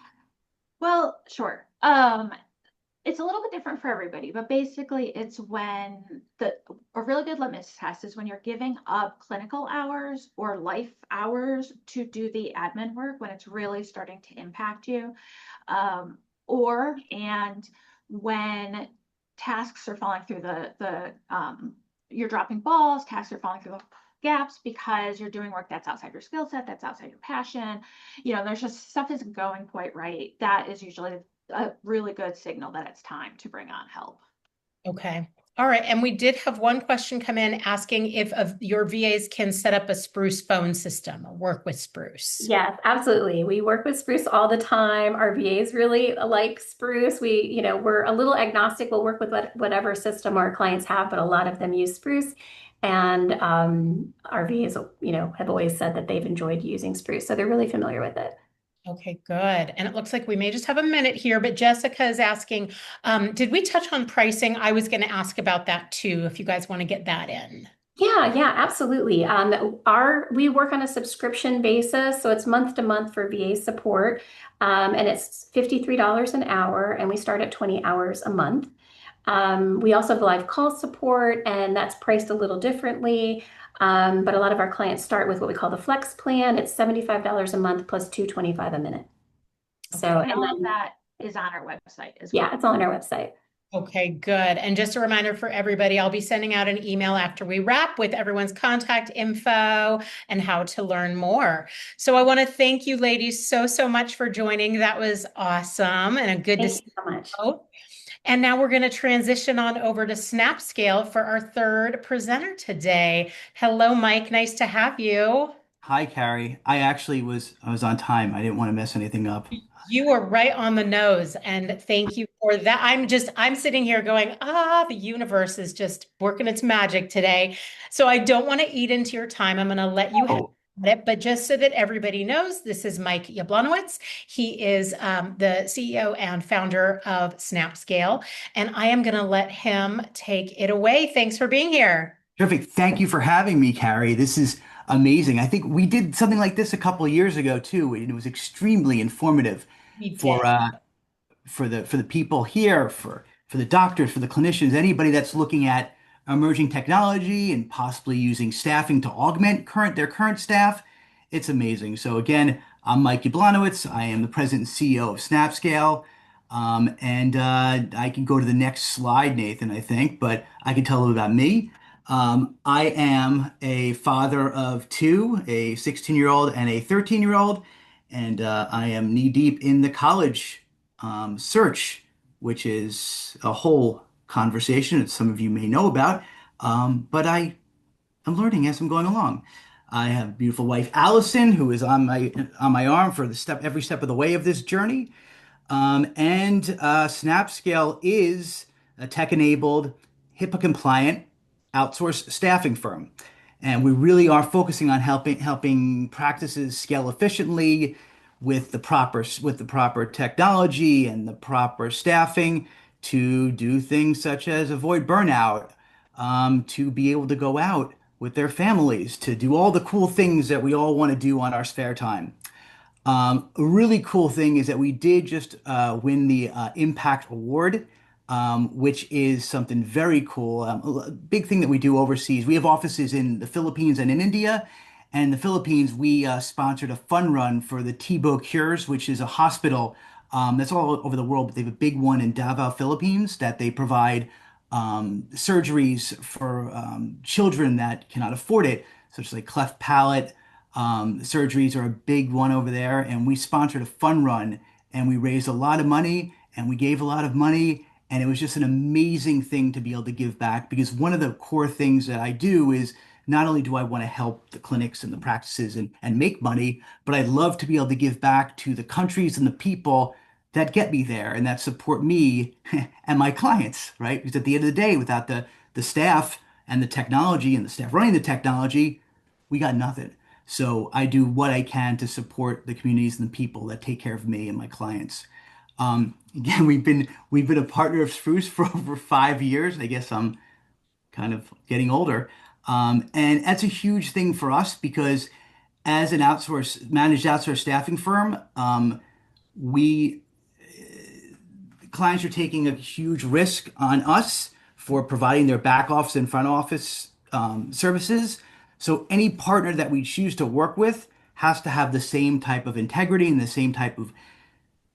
Well, sure. It's a little bit different for everybody, but basically it's when a really good litmus test is when you're giving up clinical hours or life hours to do the admin work, when it's really starting to impact you. And when tasks are falling through you're dropping balls, tasks are falling through the gaps because you're doing work that's outside your skill set, that's outside your passion. There's just stuff isn't going quite right. That is usually a really good signal that it's time to bring on help. Okay. All right. And we did have one question come in asking if your VAs can set up a Spruce phone system or work with Spruce. Yes, absolutely. We work with Spruce all the time. Our VAs really like Spruce. We're a little agnostic. We'll work with whatever system our clients have, but a lot of them use Spruce. And our VAs, have always said that they've enjoyed using Spruce, so they're really familiar with it. Okay, good. And it looks like we may just have a minute here, but Jessica is asking, did we touch on pricing? I was going to ask about that too, if you guys want to get that in. Yeah, absolutely. We work on a subscription basis, so it's month to month for VA support, and it's $53 an hour, and we start at 20 hours a month. We also have live call support, and that's priced a little differently. But a lot of our clients start with what we call the flex plan. It's $75 a month plus 225 a minute. So, Okay, and and all of then that is on our website as yeah, well. it's all on our website. Okay, good. And just a reminder for everybody, I'll be sending out an email after we wrap with everyone's contact info and how to learn more. So I want to thank you ladies so much for joining. That was awesome and a good Thank you discussion. so much. And now we're going to transition on over to Snapscale for our third presenter today. Hello, Mike. Nice to have you. Hi, Carrie. I was on time. I didn't want to mess anything up. You were right on the nose, and thank you for that. I'm sitting here going, the universe is just working its magic today. So I don't want to eat into your time. I'm going to let you have Oh, it, but just so that everybody knows, this is Mike Yablonowitz. He is the CEO and founder of Snapscale, and I am going to let him take it away. Thanks for being here. terrific. Thank you for having me, Carrie. This is amazing. I think we did something like this a couple of years ago too, and it was extremely informative We did. for for the people here, for the doctors, for the clinicians, anybody that's looking at emerging technology and possibly using staffing to augment their current staff. It's amazing. So again, I'm Mike Yablonowitz. I am the president and CEO of Snapscale. And I can go to the next slide, Nathan, I think, but I can tell you about me. I am a father of two, a 16-year-old and a 13-year-old, and I am knee deep in the college search, which is a whole conversation that some of you may know about. But I'm learning as I'm going along. I have a beautiful wife, Allison, who is on my arm for every step of the way of this journey. And Snapscale is a tech-enabled, HIPAA-compliant outsourced staffing firm. And we really are focusing on helping practices scale efficiently with the proper technology and the proper staffing to do things such as avoid burnout, to be able to go out with their families, to do all the cool things that we all want to do on our spare time. A really cool thing is that we did just win the Impact Award, which is something very cool. A big thing that we do overseas. We have offices in the Philippines and in India. And in the Philippines, we sponsored a fun run for the Tibo Cures, which is a hospital that's all over the world, but they have a big one in Davao, Philippines, that they provide surgeries for children that cannot afford it, such as like cleft palate. Surgeries are a big one over there, and we sponsored a fun run, and we raised a lot of money, and we gave a lot of money, and it was just an amazing thing to be able to give back. Because one of the core things that I do is not only do I want to help the clinics and the practices and make money, but I'd love to be able to give back to the countries and the people that get me there and that support me and my clients, right? Because at the end of the day, without the staff and the technology and the staff running the technology, we got nothing. So I do what I can to support the communities and the people that take care of me and my clients. Again, we've been a partner of Spruce for over 5 years. I guess I'm kind of getting older, and that's a huge thing for us because as an managed outsourced staffing firm, we clients are taking a huge risk on us for providing their back office and front office services. So any partner that we choose to work with has to have the same type of integrity and the same type of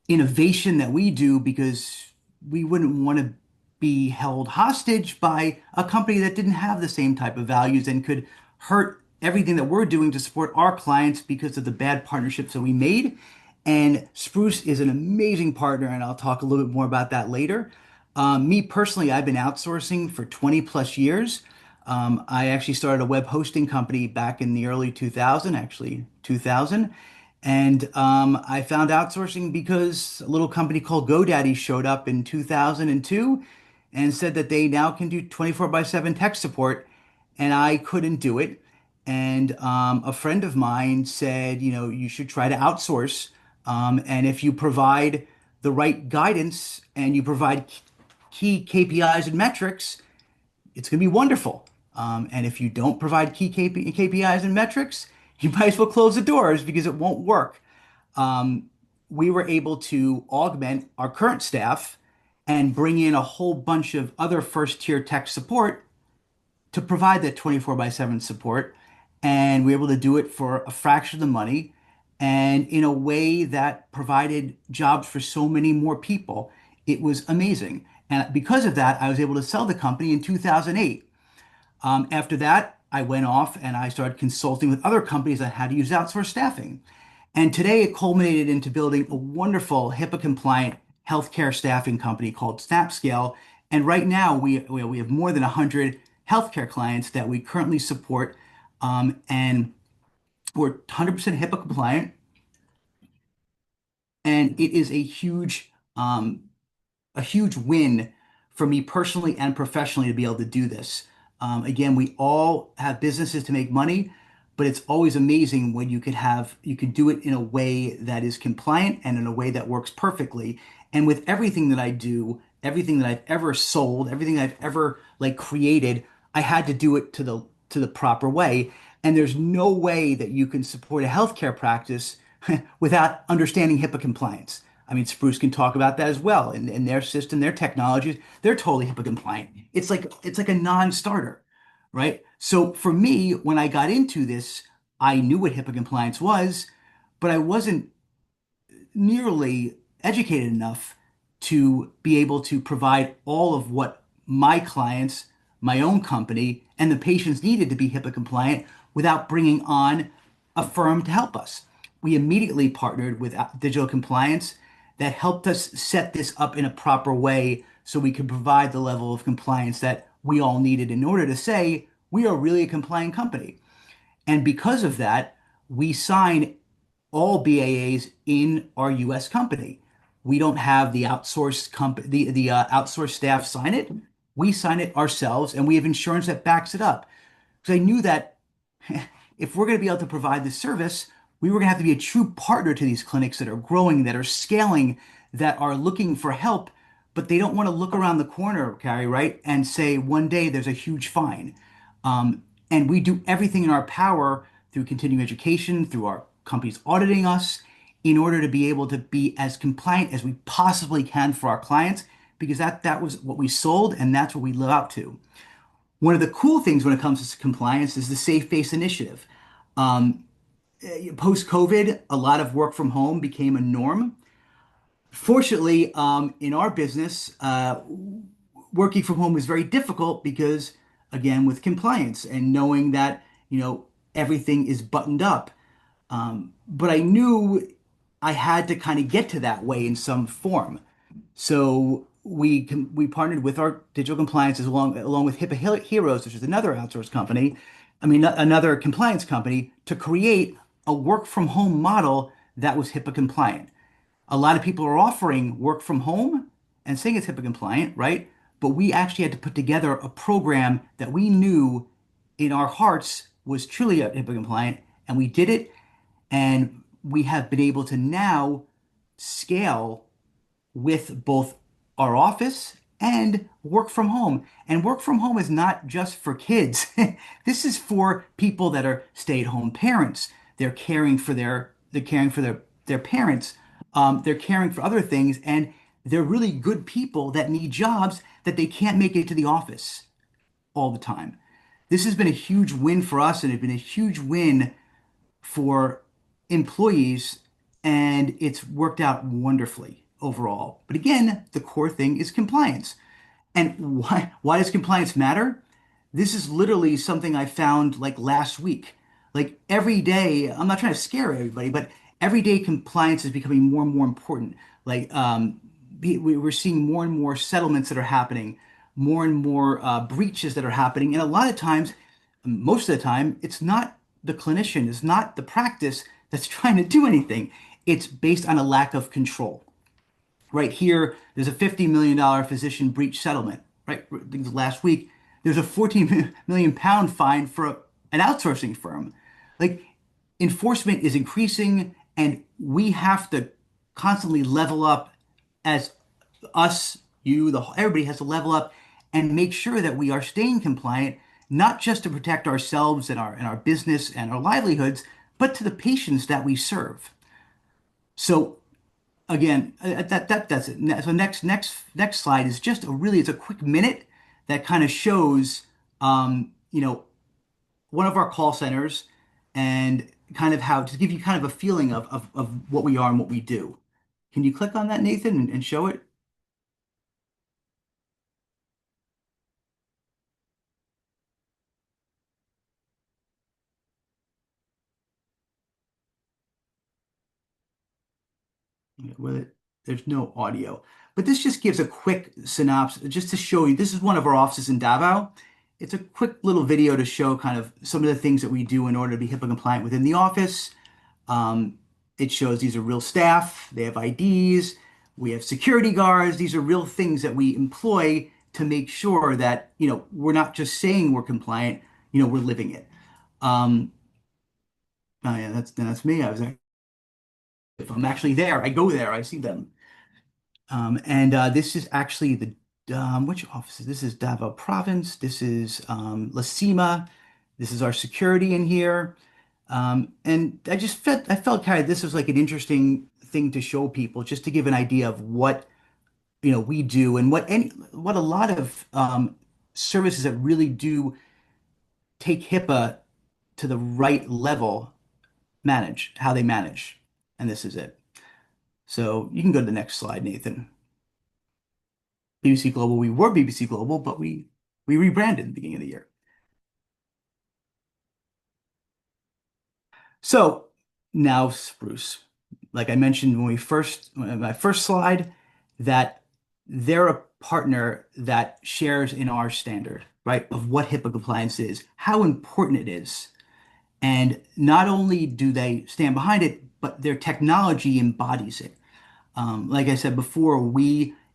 innovation that we do because we wouldn't want to be held hostage by a company that didn't have the same type of values and could hurt everything that we're doing to support our clients because of the bad partnerships that we made. And Spruce is an amazing partner, and I'll talk a little bit more about that later. Me personally, I've been outsourcing for 20 plus years. I actually started a web hosting company back in the early 2000, actually 2000. And I found outsourcing because a little company called GoDaddy showed up in 2002 and said that they now can do 24 by 7 tech support. And I couldn't do it. And a friend of mine said, you should try to outsource. And if you provide the right guidance and you provide key KPIs and metrics, it's going to be wonderful. And if you don't provide key KPIs and metrics, you might as well close the doors because it won't work. Um, we were able to augment our current staff and bring in a whole bunch of other first tier tech support to provide that 24 by 7 support. And we were able to do it for a fraction of the money and in a way that provided jobs for so many more people. It was amazing. And because of that, I was able to sell the company in 2008. After that, I went off and I started consulting with other companies on how to use outsourced staffing. And today it culminated into building a wonderful HIPAA compliant healthcare staffing company called Snapscale. And right now we have more than 100 healthcare clients that we currently support. And we're 100% HIPAA compliant. And it is a huge win for me personally and professionally to be able to do this. Again, we all have businesses to make money, but it's always amazing when you can do it in a way that is compliant and in a way that works perfectly. And with everything that I do, everything that I've ever sold, everything I've ever like created, I had to do it to the proper way. And there's no way that you can support a healthcare practice without understanding HIPAA compliance. I mean, Spruce can talk about that as well. In their system, their technologies, they're totally HIPAA compliant. It's like a non-starter, right? So for me, when I got into this, I knew what HIPAA compliance was, but I wasn't nearly educated enough to be able to provide all of what my clients, my own company, and the patients needed to be HIPAA compliant without bringing on a firm to help us. We immediately partnered with digital compliance that helped us set this up in a proper way so we could provide the level of compliance that we all needed in order to say we are really a compliant company. And because of that, we sign all BAAs in our US company. We don't have the outsourced company, the outsourced staff sign it. We sign it ourselves, and we have insurance that backs it up. Because I knew that if we're going to be able to provide this service, we were going to have to be a true partner to these clinics that are growing, that are scaling, that are looking for help, but they don't want to look around the corner, Carrie, right? And say one day there's a huge fine. And we do everything in our power through continuing education, through our companies auditing us, in order to be able to be as compliant as we possibly can for our clients, because that was what we sold and that's what we live up to. One of the cool things when it comes to compliance is the Safe Base Initiative. Post-COVID, a lot of work from home became a norm. Fortunately, in our business, working from home is very difficult because, again, with compliance and knowing that, everything is buttoned up. But I knew I had to kind of get to that way in some form. So we partnered with our digital compliances along with HIPAA Heroes, which is another outsourced company, another compliance company, to create a work from home model that was HIPAA compliant. A lot of people are offering work from home and saying it's HIPAA compliant, right? But we actually had to put together a program that we knew in our hearts was truly HIPAA compliant, and we did it, and we have been able to now scale with both our office and work from home. And work from home is not just for kids. This is for people that are stay-at-home parents. They're caring for their parents. They're caring for other things, and they're really good people that need jobs that they can't make it to the office all the time. This has been a huge win for us, and it's been a huge win for employees, and it's worked out wonderfully overall. But again, the core thing is compliance. And why does compliance matter? This is literally something I found like last week. Like every day, I'm not trying to scare everybody, but every day compliance is becoming more and more important. Like we're seeing more and more settlements that are happening, more and more breaches that are happening. And a lot of times, most of the time, it's not the clinician, it's not the practice that's trying to do anything. It's based on a lack of control. Right here, there's a $50 million physician breach settlement. Right, last week, there's a 14 million pound fine for an outsourcing firm. Like enforcement is increasing, and we have to constantly level up as us, you, everybody has to level up and make sure that we are staying compliant, not just to protect ourselves and our business and our livelihoods, but to the patients that we serve. So again, that's it. So next slide is just it's a quick minute that kind of shows, one of our call centers and kind of how to give you kind of a feeling of what we are and what we do. Can you click on that, Nathan, and show it? With it, there's no audio, but this just gives a quick synopsis just to show you. This is one of our offices in Davao. It's a quick little video to show kind of some of the things that we do in order to be HIPAA compliant within the office. Um, it shows these are real staff. They have IDs. We have security guards. These are real things that we employ to make sure that, we're not just saying we're compliant, we're living it. Oh yeah, that's me. If I'm actually there, I go there, I see them. And this is actually which offices? This is Davao Province. This is La Cima. This is our security in here. And I felt kind of this was like an interesting thing to show people, just to give an idea of what we do and what a lot of services that really do take HIPAA to the right level manage, how they manage. And this is it. So you can go to the next slide, Nathan. BBC Global, we were BBC Global, but we rebranded at the beginning of the year. So now Spruce, like I mentioned my first slide, that they're a partner that shares in our standard, right, of what HIPAA compliance is, how important it is. And not only do they stand behind it, but their technology embodies it. Like I said before,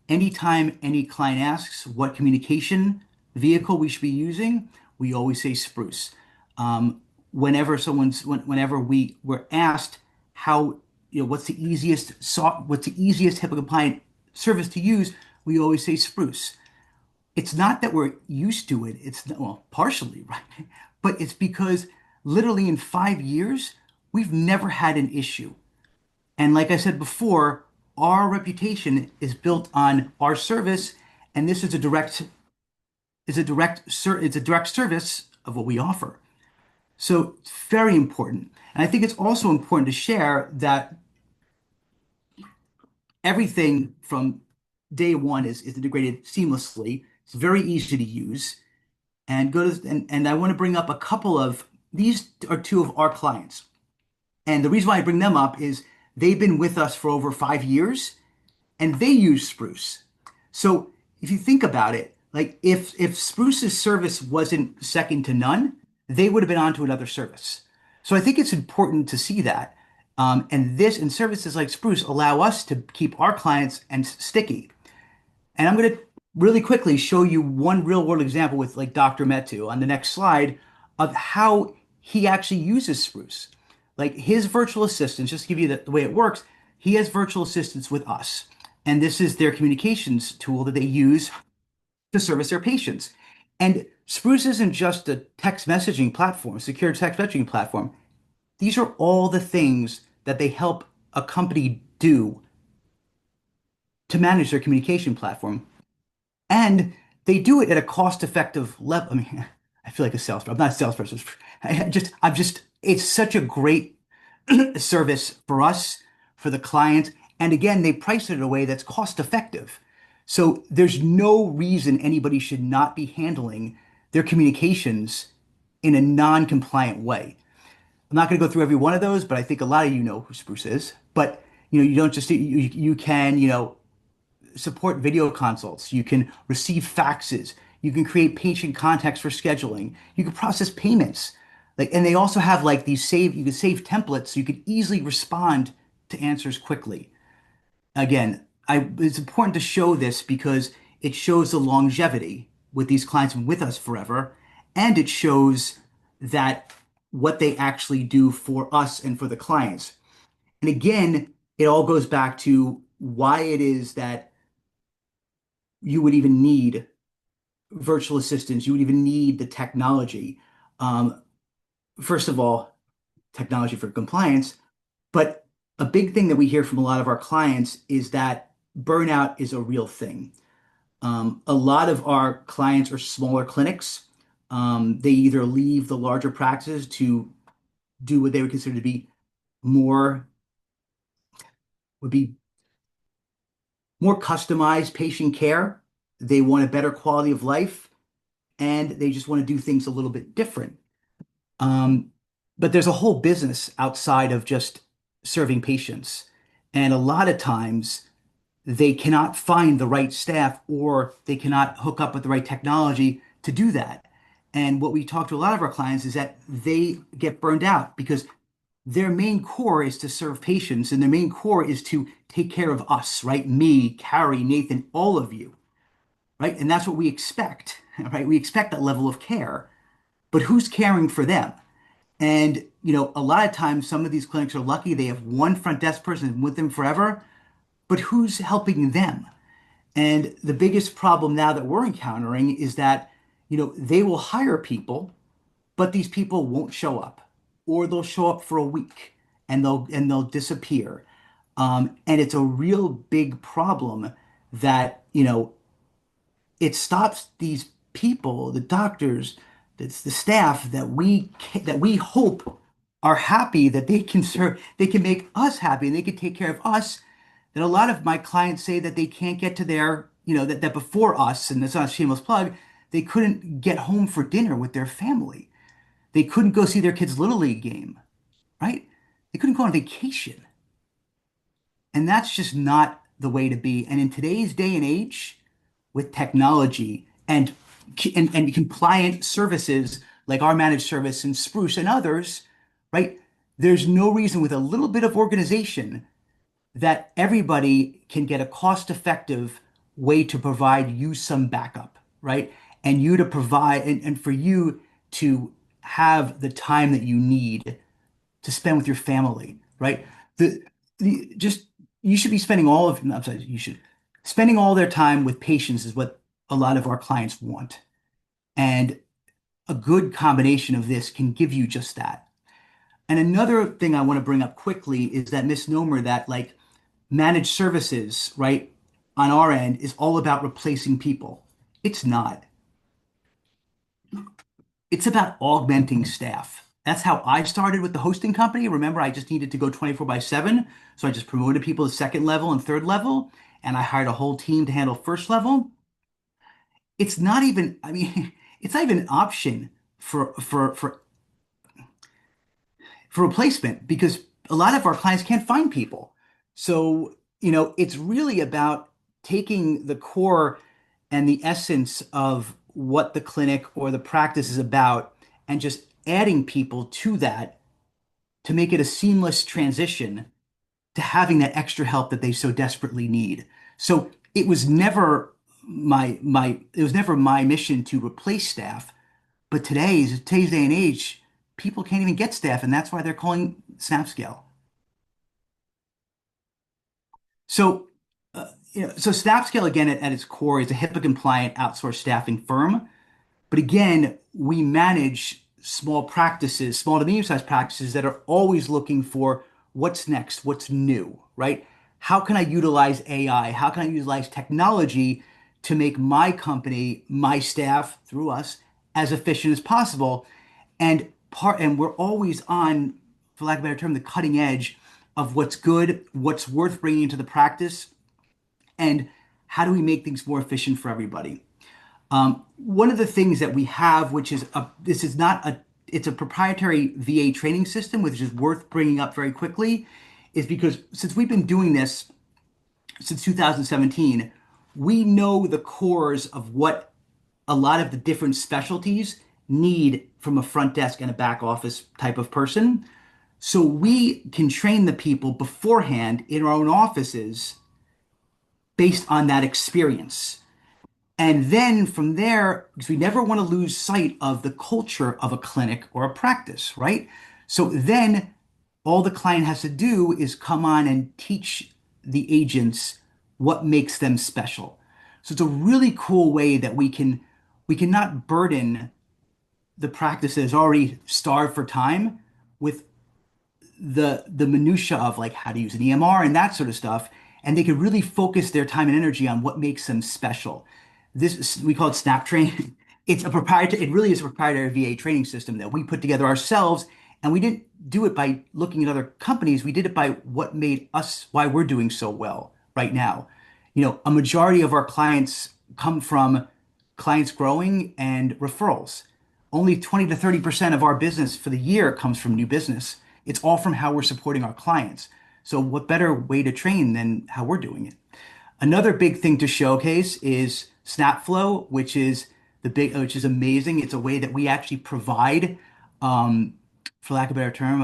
anytime any client asks what communication vehicle we should be using, we always say Spruce. Whenever we were asked what's the easiest HIPAA compliant service to use, we always say Spruce. It's not that we're used to it. Well, partially, right? But it's because literally in 5 years, we've never had an issue. And like I said before, our reputation is built on our service, and this is a direct service of what we offer. So it's very important. And I think it's also important to share that everything from day one is integrated seamlessly. It's very easy to use. And I want to bring up a couple of these are two of our clients. And the reason why I bring them up is they've been with us for over 5 years and they use Spruce. So if you think about it, like if Spruce's service wasn't second to none, they would have been on to another service. So I think it's important to see that. And services like Spruce allow us to keep our clients and sticky. And I'm going to really quickly show you one real world example with like Dr. Metu on the next slide of how he actually uses Spruce. Like his virtual assistants, just to give you the way it works, he has virtual assistants with us. And this is their communications tool that they use to service their patients. And Spruce isn't just a text messaging platform, secure text messaging platform. These are all the things that they help a company do to manage their communication platform. And they do it at a cost-effective level. I mean, I feel like a salesperson. I'm not a salesperson. It's such a great service for us, for the client. And again, they price it in a way that's cost-effective. So there's no reason anybody should not be handling their communications in a non-compliant way. I'm not going to go through every one of those, but I think a lot of you know who Spruce is. But you don't just you can support video consults. You can receive faxes. You can create patient contacts for scheduling. You can process payments. And they also have you can save templates so you can easily respond to answers quickly. Again, it's important to show this because it shows the longevity with these clients and with us forever, and it shows that what they actually do for us and for the clients. And again, it all goes back to why it is that you would even need virtual assistants. You would even need the technology. Um, First of all, technology for compliance, but a big thing that we hear from a lot of our clients is that burnout is a real thing. A lot of our clients are smaller clinics. They either leave the larger practices to do what they would consider to be more would be more customized patient care. They want a better quality of life, and they just want to do things a little bit different. Um, but there's a whole business outside of just serving patients. And a lot of times they cannot find the right staff or they cannot hook up with the right technology to do that. And what we talk to a lot of our clients is that they get burned out because their main core is to serve patients and their main core is to take care of us, right? Me, Carrie, Nathan, all of you, right? And that's what we expect, right? We expect that level of care, but who's caring for them? And, a lot of times some of these clinics are lucky they have one front desk person with them forever, but who's helping them? And the biggest problem now that we're encountering is that, they will hire people, but these people won't show up, or they'll show up for a week and they'll disappear. And it's a real big problem that, it stops these people, the doctors, it's the staff that we hope are happy that they can serve, they can make us happy and they can take care of us. That a lot of my clients say that they can't get to their, that before us, and that's not a shameless plug, they couldn't get home for dinner with their family. They couldn't go see their kids' Little League game, right? They couldn't go on vacation. And that's just not the way to be. And in today's day and age, with technology and compliant services like our managed service and Spruce and others, right? There's no reason with a little bit of organization that everybody can get a cost-effective way to provide you some backup, right? And you to provide and for you to have the time that you need to spend with your family, right? The, the just you should be spending all of I'm sorry, you should spending all their time with patients is what a lot of our clients want. And a good combination of this can give you just that. And another thing I want to bring up quickly is that misnomer that like managed services, right, on our end is all about replacing people. It's not. It's about augmenting staff. That's how I started with the hosting company. Remember, I just needed to go 24 by 7. So I just promoted people to second level and third level, and I hired a whole team to handle first level. It's not even, I mean, it's not even an option for replacement because a lot of our clients can't find people. So, it's really about taking the core and the essence of what the clinic or the practice is about and just adding people to that to make it a seamless transition to having that extra help that they so desperately need. So it was never my mission to replace staff, but today's day and age, people can't even get staff, and that's why they're calling Snapscale. So, so Snapscale again at its core is a HIPAA compliant outsourced staffing firm. But again, we manage small practices, small to medium-sized practices that are always looking for what's next, what's new, right? How can I utilize AI? How can I utilize technology to make my company, my staff, through us, as efficient as possible? And we're always on, for lack of a better term, the cutting edge of what's good, what's worth bringing into the practice, and how do we make things more efficient for everybody? One of the things that we have, which is this is not a, it's a proprietary VA training system, which is worth bringing up very quickly, is because since we've been doing this since 2017, we know the cores of what a lot of the different specialties need from a front desk and a back office type of person. So we can train the people beforehand in our own offices based on that experience. And then from there, because we never want to lose sight of the culture of a clinic or a practice, right? So then all the client has to do is come on and teach the agents what makes them special. So it's a really cool way that we can we cannot burden the practice that is already starved for time with the minutia of like how to use an EMR and that sort of stuff, and they could really focus their time and energy on what makes them special. This we call it Snap Train. It's a proprietary. It really is a proprietary VA training system that we put together ourselves, and we didn't do it by looking at other companies. We did it by what made us why we're doing so well right now. A majority of our clients come from clients growing and referrals. Only 20 to 30% of our business for the year comes from new business. It's all from how we're supporting our clients. So what better way to train than how we're doing it? Another big thing to showcase is SnapFlow, which is amazing. It's a way that we actually provide, for lack of a better term,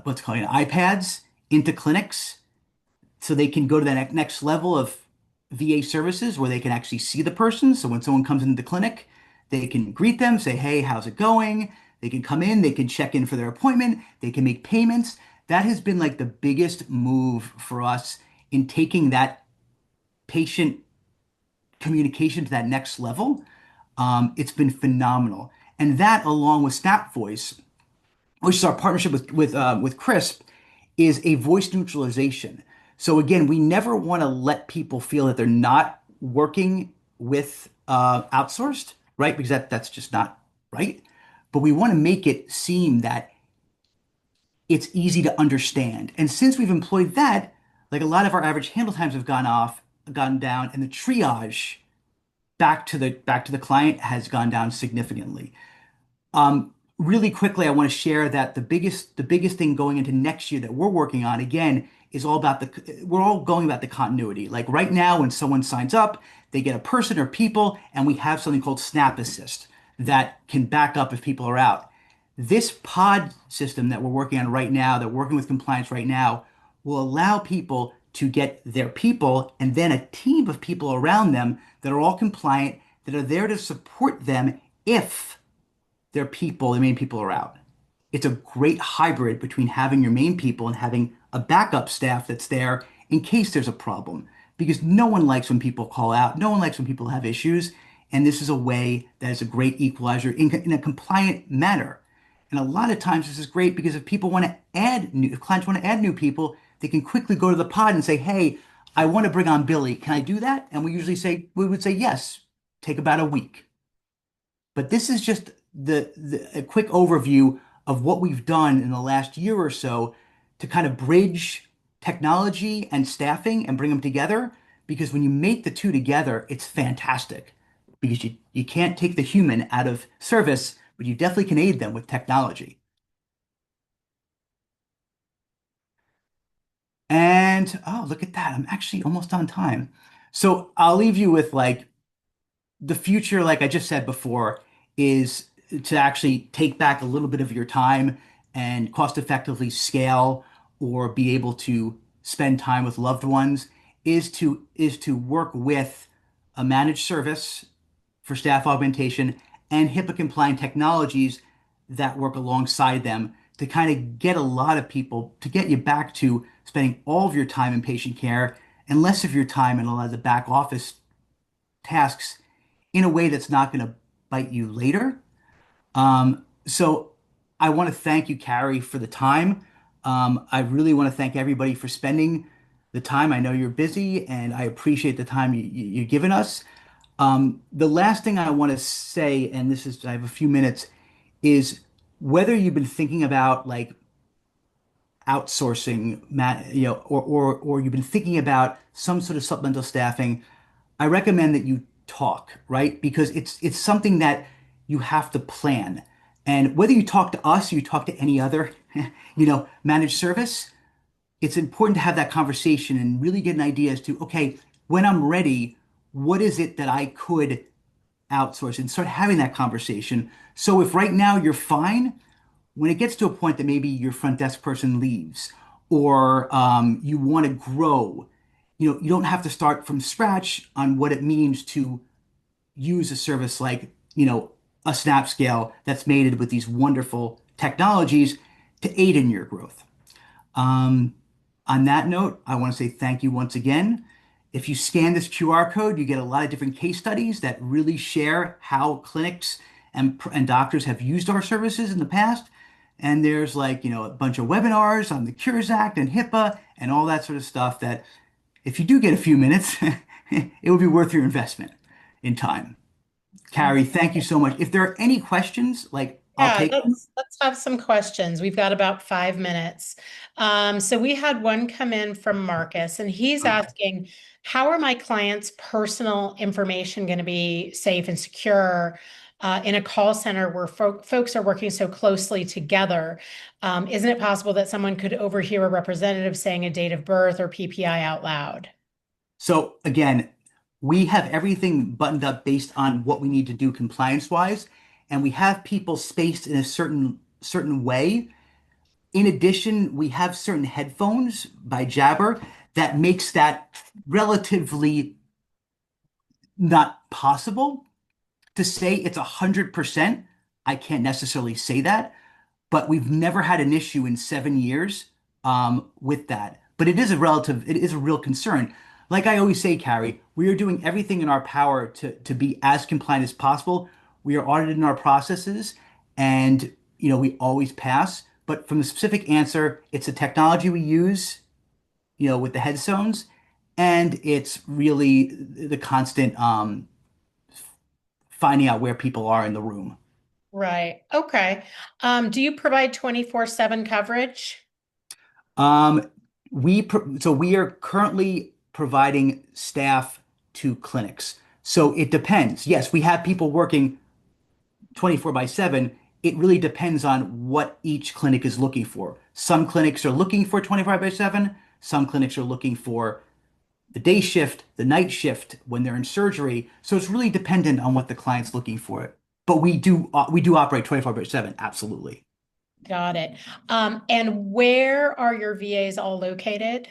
what's called iPads into clinics so they can go to that next level of VA services where they can actually see the person. So when someone comes into the clinic, they can greet them, say, "Hey, how's it going?" They can come in, they can check in for their appointment, they can make payments. That has been like the biggest move for us in taking that patient communication to that next level. It's been phenomenal. And that, along with Snap Voice, which is our partnership with Crisp, is a voice neutralization. So again, we never want to let people feel that they're not working with outsourced, right? Because that's just not right. But we want to make it seem that it's easy to understand. And since we've employed that, like a lot of our average handle times have gone down, and the triage back to the client has gone down significantly. Really quickly, I want to share that the biggest thing going into next year that we're working on again is we're all going about the continuity. Like right now, when someone signs up, they get a person or people, and we have something called Snap Assist that can back up if people are out. This pod system that we're working on right now, that we're working with compliance right now, will allow people to get their people and then a team of people around them that are all compliant, that are there to support them if their main people are out. It's a great hybrid between having your main people and having a backup staff that's there in case there's a problem. Because no one likes when people call out, no one likes when people have issues. And this is a way that is a great equalizer in a compliant manner. And a lot of times this is great because if clients want to add new people, they can quickly go to the pod and say, "Hey, I want to bring on Billy. Can I do that?" And we would say yes, take about a week. But this is just a quick overview of what we've done in the last year or so to kind of bridge technology and staffing and bring them together. Because when you make the two together, it's fantastic. Because you can't take the human out of service, but you definitely can aid them with technology. And oh, look at that. I'm actually almost on time. So I'll leave you with like the future, like I just said before, is to actually take back a little bit of your time and cost effectively scale or be able to spend time with loved ones is to work with a managed service for staff augmentation and HIPAA compliant technologies that work alongside them to kind of get a lot of people to get you back to spending all of your time in patient care and less of your time in a lot of the back office tasks in a way that's not going to bite you later. So I want to thank you, Carrie, for the time. I really want to thank everybody for spending the time. I know you're busy, and I appreciate the time you've given us. The last thing I want to say, and I have a few minutes, is whether you've been thinking about like outsourcing, or you've been thinking about some sort of supplemental staffing, I recommend that you talk, right? Because it's something that you have to plan. And whether you talk to us or you talk to any other, managed service, it's important to have that conversation and really get an idea as to, okay, when I'm ready, what is it that I could outsource and start having that conversation. So if right now you're fine, when it gets to a point that maybe your front desk person leaves or you want to grow, you don't have to start from scratch on what it means to use a service like, a Snapscale that's mated with these wonderful technologies to aid in your growth. On that note, I want to say thank you once again. If you scan this QR code, you get a lot of different case studies that really share how clinics and doctors have used our services in the past. And there's like, a bunch of webinars on the Cures Act and HIPAA and all that sort of stuff that if you do get a few minutes, it would be worth your investment in time. Carrie, thank you so much. If there are any questions, like I'll Yeah, take them. let's have some questions. We've got about 5 minutes. So we had one come in from Marcus, and he's asking, how are my clients' personal information going to be safe and secure in a call center where folks are working so closely together? Isn't it possible that someone could overhear a representative saying a date of birth or PPI out loud? So again, we have everything buttoned up based on what we need to do compliance wise, and we have people spaced in a certain way. In addition, we have certain headphones by Jabber that makes that relatively not possible to say it's 100%. I can't necessarily say that, but we've never had an issue in 7 years with that. But it is a real concern. Like I always say, Carrie, we are doing everything in our power to be as compliant as possible. We are audited in our processes, and we always pass. But from the specific answer, it's the technology we use, with the headphones, and it's really the constant finding out where people are in the room. Right. Okay. Do you provide 24/7 coverage? Um, so we are currently providing staff to clinics. So it depends. Yes, we have people working 24 by 7. It really depends on what each clinic is looking for. Some clinics are looking for 24 by 7. Some clinics are looking for the day shift, the night shift when they're in surgery. So it's really dependent on what the client's looking for. But we do operate 24 by 7, absolutely. Got it. And where are your VAs all located?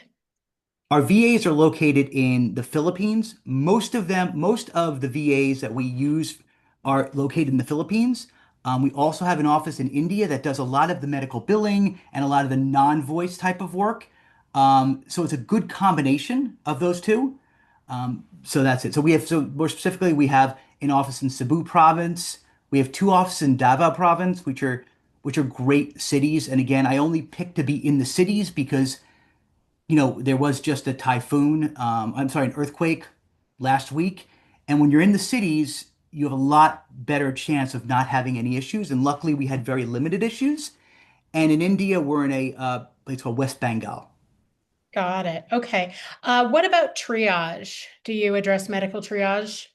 Our VAs are located in the Philippines. Most of the VAs that we use are located in the Philippines. We also have an office in India that does a lot of the medical billing and a lot of the non-voice type of work. So it's a good combination of those two. So that's it. So more specifically, we have an office in Cebu province. We have two offices in Davao province, which are great cities. And again, I only pick to be in the cities because there was just a typhoon, I'm sorry, an earthquake last week. And when you're in the cities, you have a lot better chance of not having any issues. And luckily, we had very limited issues. And in India, we're in a place called West Bengal. Got it. Okay. What about triage? Do you address medical triage?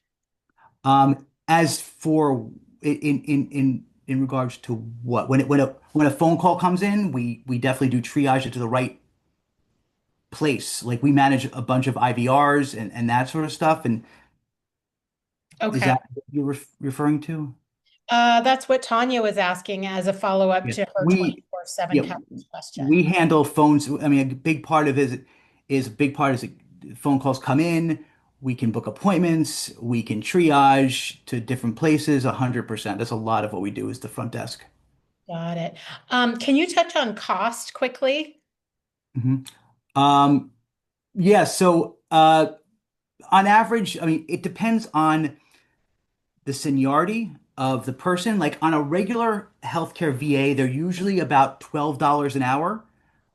As for in regards to what when a phone call comes in, we definitely do triage it to the right place. Like we manage a bunch of IVRs and that sort of stuff. And is Okay. that what you're referring to? That's what Tanya was asking as a follow-up Yeah. to her We 24/7 yeah, coverage question. we handle phones. I mean, a big part of it is a big part is phone calls come in. We can book appointments. We can triage to different places. 100%. That's a lot of what we do is the front desk. Got it. Can you touch on cost quickly? Mhm. Um, yeah. So on average, I mean, it depends on the seniority of the person. Like on a regular healthcare VA, they're usually about $12 an hour.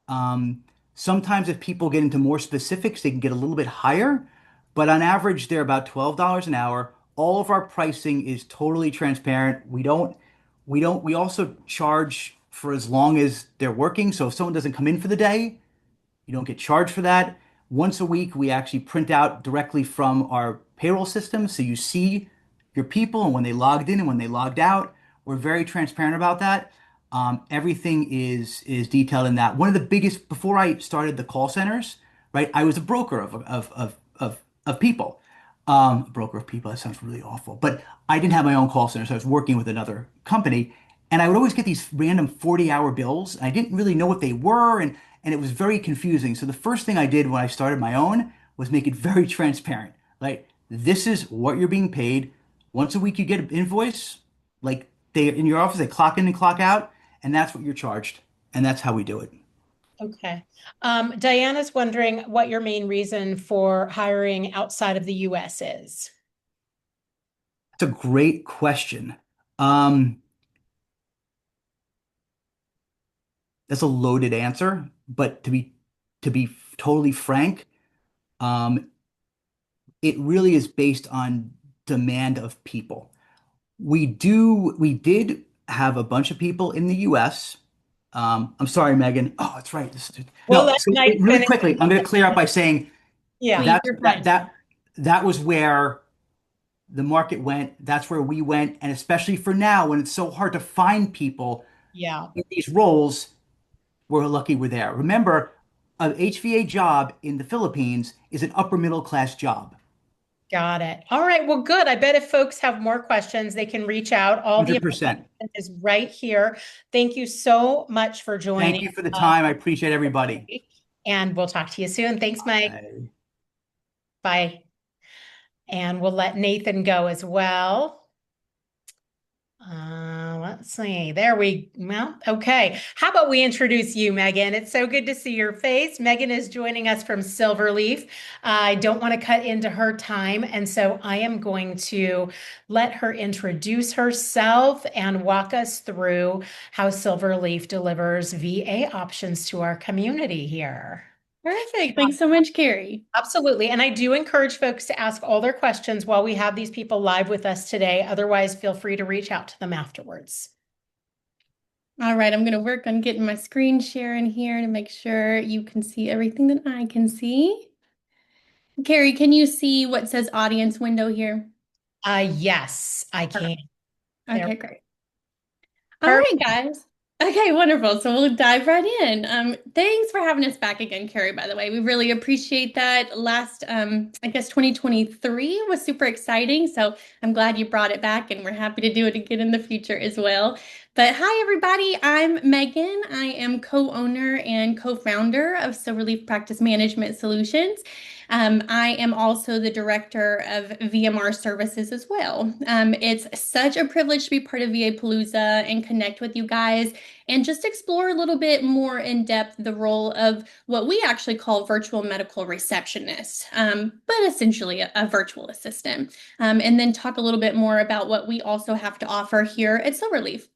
Um, Sometimes if people get into more specifics, they can get a little bit higher, but on average, they're about $12 an hour. All of our pricing is totally transparent. We also charge for as long as they're working. So if someone doesn't come in for the day, you don't get charged for that. Once a week, we actually print out directly from our payroll system. So you see your people and when they logged in and when they logged out. We're very transparent about that. Everything is detailed in that. One of the biggest, before I started the call centers, right, I was a broker of people. Broker of people, that sounds really awful. But I didn't have my own call center, so I was working with another company. And I would always get these random 40-hour bills. And I didn't really know what they were. And it was very confusing. So the first thing I did when I started my own was make it very transparent. Like, this is what you're being paid. Once a week, you get an invoice. Like, they in your office, they clock in and clock out, and that's what you're charged. And that's how we do it. Okay. Diana's wondering what your main reason for hiring outside of the US is. That's a great question. Um, that's a loaded answer, but to be totally frank, um, it really is based on demand of people. We did have a bunch of people in the US. I'm sorry, Megan. Oh, that's right. Well, No, that's so nice. really And quickly, I'm going to clear up by saying yeah, Please, that you're that fine. that that was where the market went. That's where we went, and especially for now, when it's so hard to find people yeah. in these roles, we're lucky we're there. Remember, an HVA job in the Philippines is an upper middle class job. Got it. All right. Well, good. I bet if folks have more questions, they can reach out. All the 100%. information is right here. Thank you so much for Thank joining. you for the Uh, time. I appreciate everybody. and we'll talk to you soon. Thanks, Mike. Bye. Bye. And we'll let Nathan go as well. Let's see. Well, okay. How about we introduce you, Megan? It's so good to see your face. Megan is joining us from Silverleaf. I don't want to cut into her time, and so I am going to let her introduce herself and walk us through how Silverleaf delivers VA options to our community here. Perfect. Thanks so much, Carrie. Absolutely. And I do encourage folks to ask all their questions while we have these people live with us today. Otherwise, feel free to reach out to them afterwards. All right, I'm going to work on getting my screen share in here to make sure you can see everything that I can see. Carrie, can you see what says audience window here? Yes, I can. There. Okay, great. All Perfect. right, guys. Okay, wonderful. So we'll dive right in. Thanks for having us back again, Carrie, by the way. We really appreciate that. Last, I guess 2023 was super exciting. So I'm glad you brought it back and we're happy to do it again in the future as well. But hi, everybody. I'm Megan. I am co-owner and co-founder of Silverleaf Practice Management Solutions. I am also the director of VMR services as well. It's such a privilege to be part of VA-Palooza and connect with you guys and just explore a little bit more in depth the role of what we actually call virtual medical receptionist, but essentially a virtual assistant. And then talk a little bit more about what we also have to offer here at Silverleaf.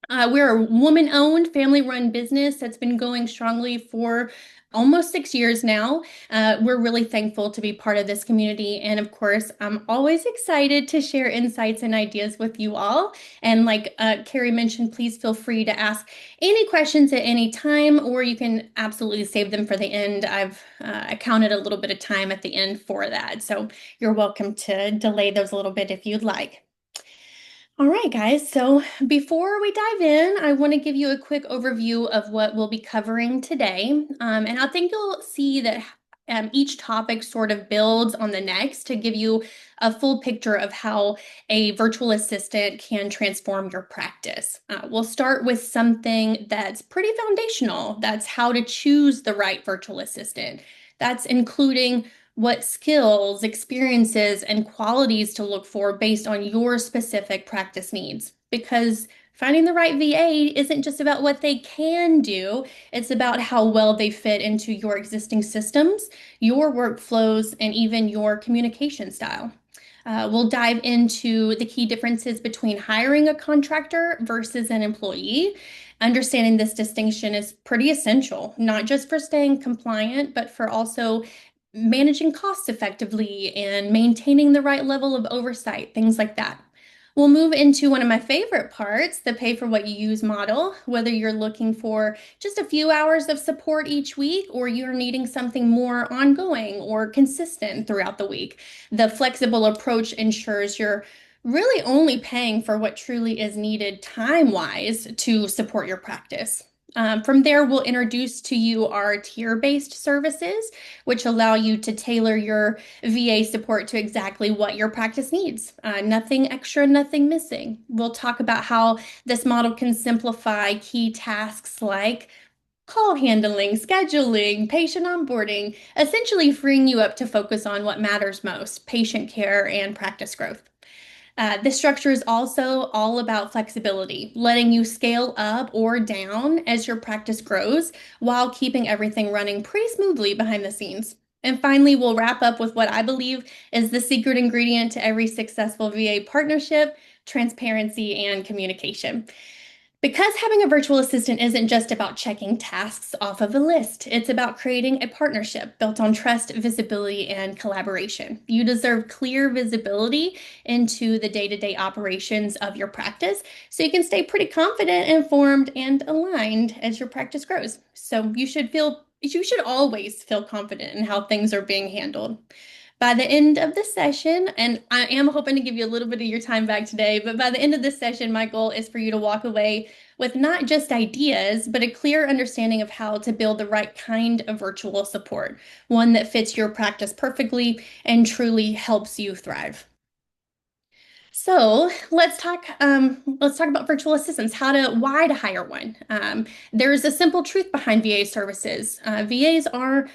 We're a woman-owned, family-run business that's been going strongly for almost 6 years now. We're really thankful to be part of this community. And of course, I'm always excited to share insights and ideas with you all. And like Carrie mentioned, please feel free to ask any questions at any time, or you can absolutely save them for the end. I've accounted a little bit of time at the end for that. So you're welcome to delay those a little bit if you'd like. All right, guys. So before we dive in, I want to give you a quick overview of what we'll be covering today. And I think you'll see that each topic sort of builds on the next to give you a full picture of how a virtual assistant can transform your practice. We'll start with something that's pretty foundational. That's how to choose the right virtual assistant. That's including what skills, experiences, and qualities to look for based on your specific practice needs. Because finding the right VA isn't just about what they can do, it's about how well they fit into your existing systems, your workflows, and even your communication style. We'll dive into the key differences between hiring a contractor versus an employee. Understanding this distinction is pretty essential, not just for staying compliant, but for also managing costs effectively and maintaining the right level of oversight, things like that. We'll move into one of my favorite parts, the pay for what you use model, whether you're looking for just a few hours of support each week or you're needing something more ongoing or consistent throughout the week. The flexible approach ensures you're really only paying for what truly is needed time-wise to support your practice. From there, we'll introduce to you our tier-based services, which allow you to tailor your VA support to exactly what your practice needs. Nothing extra, nothing missing. We'll talk about how this model can simplify key tasks like call handling, scheduling, patient onboarding, essentially freeing you up to focus on what matters most, patient care and practice growth. This structure is also all about flexibility, letting you scale up or down as your practice grows while keeping everything running pretty smoothly behind the scenes. And finally, we'll wrap up with what I believe is the secret ingredient to every successful VA partnership: transparency and communication. Because having a virtual assistant isn't just about checking tasks off of a list, it's about creating a partnership built on trust, visibility, and collaboration. You deserve clear visibility into the day-to-day operations of your practice so you can stay pretty confident, informed, and aligned as your practice grows. So you should always feel confident in how things are being handled. By the end of the session, and I am hoping to give you a little bit of your time back today, but by the end of this session, my goal is for you to walk away with not just ideas, but a clear understanding of how to build the right kind of virtual support, one that fits your practice perfectly and truly helps you thrive. So let's talk about virtual assistants, why to hire one. There's a simple truth behind VA services. VAs are,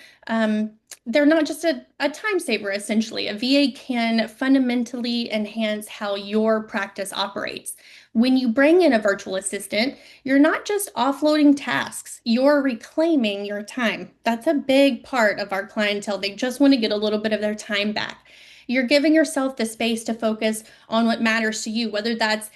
they're not just a time saver, essentially. A VA can fundamentally enhance how your practice operates. When you bring in a virtual assistant, you're not just offloading tasks, you're reclaiming your time. That's a big part of our clientele. They just want to get a little bit of their time back. You're giving yourself the space to focus on what matters to you, whether that's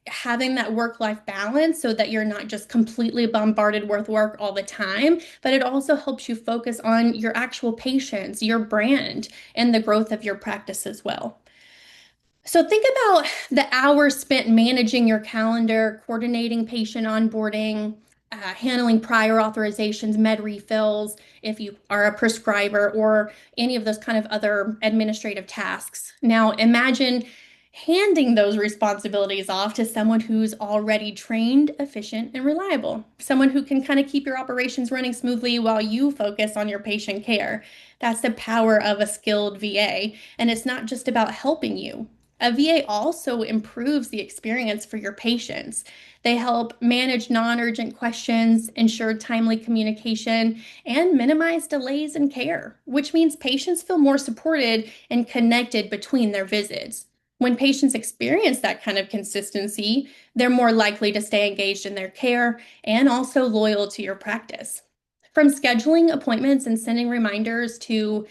having that work-life balance so that you're not just completely bombarded with work all the time, but it also helps you focus on your actual patients, your brand, and the growth of your practice as well. So think about the hours spent managing your calendar, coordinating patient onboarding, handling prior authorizations, med refills, if you are a prescriber, or any of those kind of other administrative tasks. Now imagine handing those responsibilities off to someone who's already trained, efficient, and reliable. Someone who can kind of keep your operations running smoothly while you focus on your patient care. That's the power of a skilled VA. And it's not just about helping you. A VA also improves the experience for your patients. They help manage non-urgent questions, ensure timely communication, and minimize delays in care, which means patients feel more supported and connected between their visits. When patients experience that kind of consistency, they're more likely to stay engaged in their care and also loyal to your practice. From scheduling appointments and sending reminders to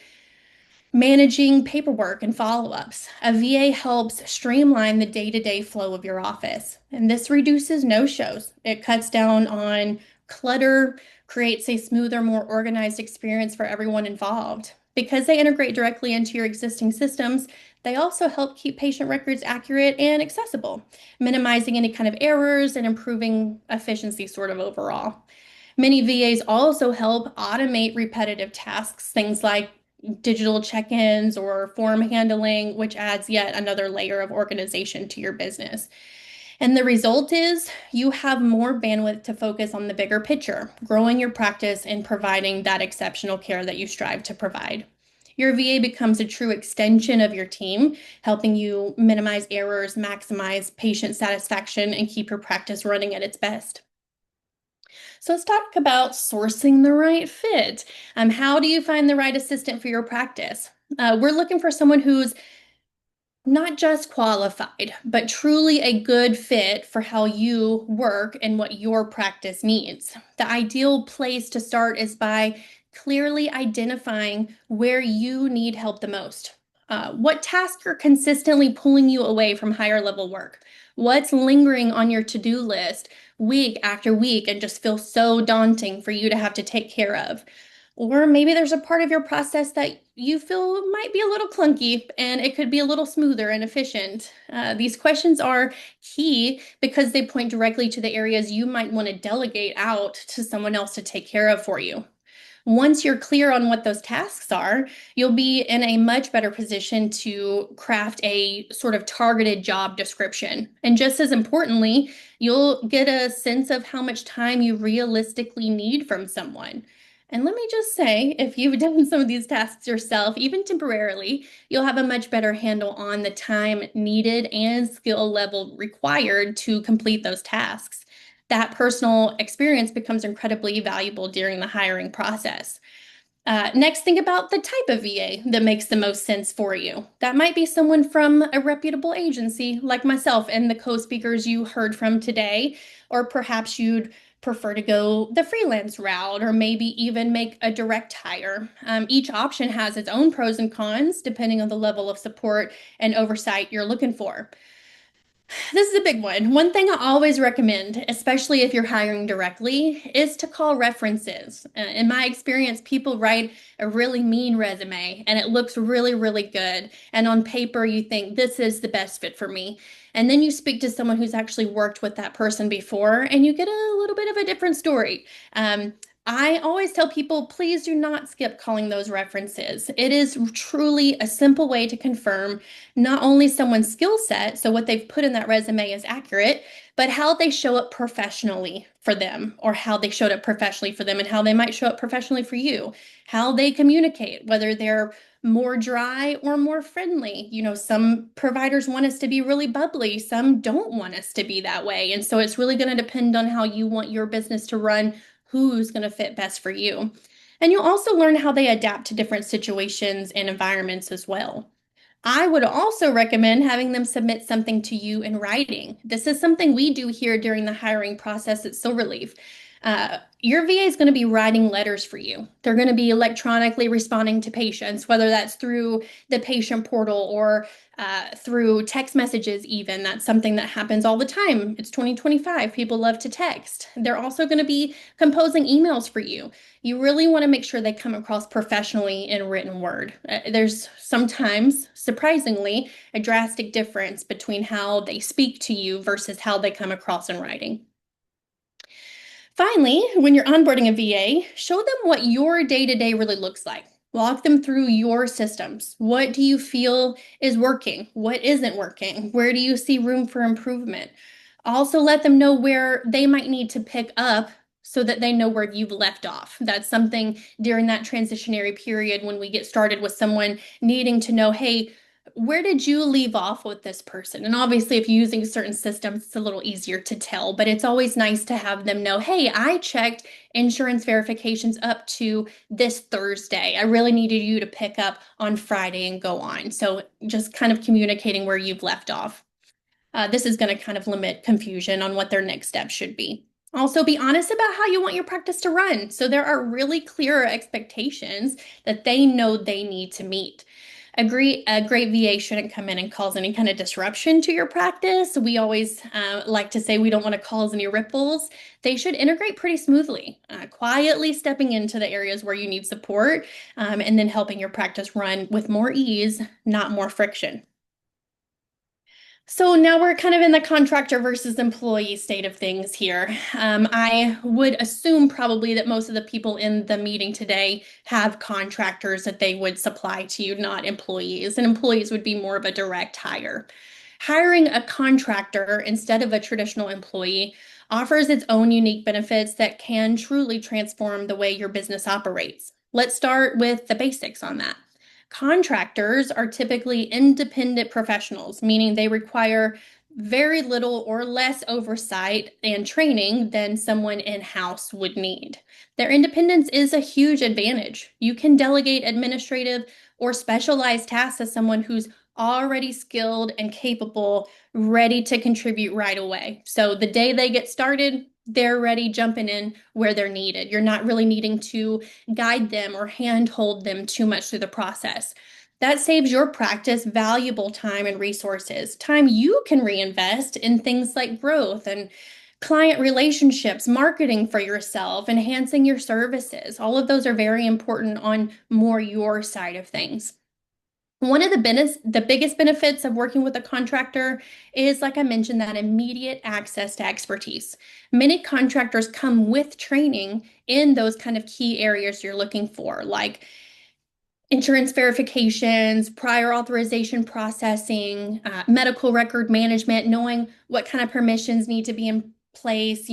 managing paperwork and follow-ups, a VA helps streamline the day-to-day flow of your office. And this reduces no-shows. It cuts down on clutter, creates a smoother, more organized experience for everyone involved. Because they integrate directly into your existing systems, they also help keep patient records accurate and accessible, minimizing any kind of errors and improving efficiency sort of overall. Many VAs also help automate repetitive tasks, things like digital check-ins or form handling, which adds yet another layer of organization to your business. And the result is you have more bandwidth to focus on the bigger picture, growing your practice and providing that exceptional care that you strive to provide. Your VA becomes a true extension of your team, helping you minimize errors, maximize patient satisfaction, and keep your practice running at its best. So let's talk about sourcing the right fit. How do you find the right assistant for your practice? We're looking for someone who's not just qualified, but truly a good fit for how you work and what your practice needs. The ideal place to start is by clearly identifying where you need help the most. What tasks are consistently pulling you away from higher level work? What's lingering on your to-do list week after week and just feels so daunting for you to have to take care of? Or maybe there's a part of your process that you feel might be a little clunky and it could be a little smoother and efficient. These questions are key because they point directly to the areas you might want to delegate out to someone else to take care of for you. Once you're clear on what those tasks are, you'll be in a much better position to craft a sort of targeted job description. And just as importantly, you'll get a sense of how much time you realistically need from someone. And let me just say, if you've done some of these tasks yourself, even temporarily, you'll have a much better handle on the time needed and skill level required to complete those tasks. That personal experience becomes incredibly valuable during the hiring process. Next, think about the type of VA that makes the most sense for you. That might be someone from a reputable agency like myself and the co-speakers you heard from today, or perhaps you'd prefer to go the freelance route or maybe even make a direct hire. Each option has its own pros and cons depending on the level of support and oversight you're looking for. This is a big one. One thing I always recommend, especially if you're hiring directly, is to call references. In my experience, people write a really mean resume and it looks really, really good. And on paper, you think this is the best fit for me. And then you speak to someone who's actually worked with that person before and you get a little bit of a different story. I always tell people, please do not skip calling those references. It is truly a simple way to confirm not only someone's skill set, so what they've put in that resume is accurate, but how they show up professionally for them, or how they showed up professionally for them and how they might show up professionally for you, how they communicate, whether they're more dry or more friendly. You know, some providers want us to be really bubbly, some don't want us to be that way. And so it's really going to depend on how you want your business to run, who's going to fit best for you. And you'll also learn how they adapt to different situations and environments as well. I would also recommend having them submit something to you in writing. This is something we do here during the hiring process at Silverleaf. Your VA is going to be writing letters for you. They're going to be electronically responding to patients, whether that's through the patient portal or through text messages even. That's something that happens all the time. It's 2025. People love to text. They're also going to be composing emails for you. You really want to make sure they come across professionally in written word. There's sometimes, surprisingly, a drastic difference between how they speak to you versus how they come across in writing. Finally, when you're onboarding a VA, show them what your day-to-day really looks like. Walk them through your systems. What do you feel is working? What isn't working? Where do you see room for improvement? Also, let them know where they might need to pick up so that they know where you've left off. That's something during that transitionary period when we get started with someone needing to know, hey, where did you leave off with this person? And obviously, if you're using certain systems, it's a little easier to tell, but it's always nice to have them know, hey, I checked insurance verifications up to this Thursday. I really needed you to pick up on Friday and go on. So just kind of communicating where you've left off. This is going to kind of limit confusion on what their next step should be. Also, be honest about how you want your practice to run. So there are really clear expectations that they know they need to meet. A great VA shouldn't come in and cause any kind of disruption to your practice. We always like to say we don't want to cause any ripples. They should integrate pretty smoothly, quietly stepping into the areas where you need support, and then helping your practice run with more ease, not more friction. So now we're kind of in the contractor versus employee state of things here. I would assume probably that most of the people in the meeting today have contractors that they would supply to you, not employees, and employees would be more of a direct hire. Hiring a contractor instead of a traditional employee offers its own unique benefits that can truly transform the way your business operates. Let's start with the basics on that. Contractors are typically independent professionals, meaning they require very little or less oversight and training than someone in-house would need. Their independence is a huge advantage. You can delegate administrative or specialized tasks to someone who's already skilled and capable, ready to contribute right away. So the day they get started, they're ready, jumping in where they're needed. You're not really needing to guide them or handhold them too much through the process. That saves your practice valuable time and resources, time you can reinvest in things like growth and client relationships, marketing for yourself, enhancing your services. All of those are very important on more your side of things. One of the biggest benefits of working with a contractor is, like I mentioned, that immediate access to expertise. Many contractors come with training in those kind of key areas you're looking for, like insurance verifications, prior authorization processing, medical record management, knowing what kind of permissions need to be in place,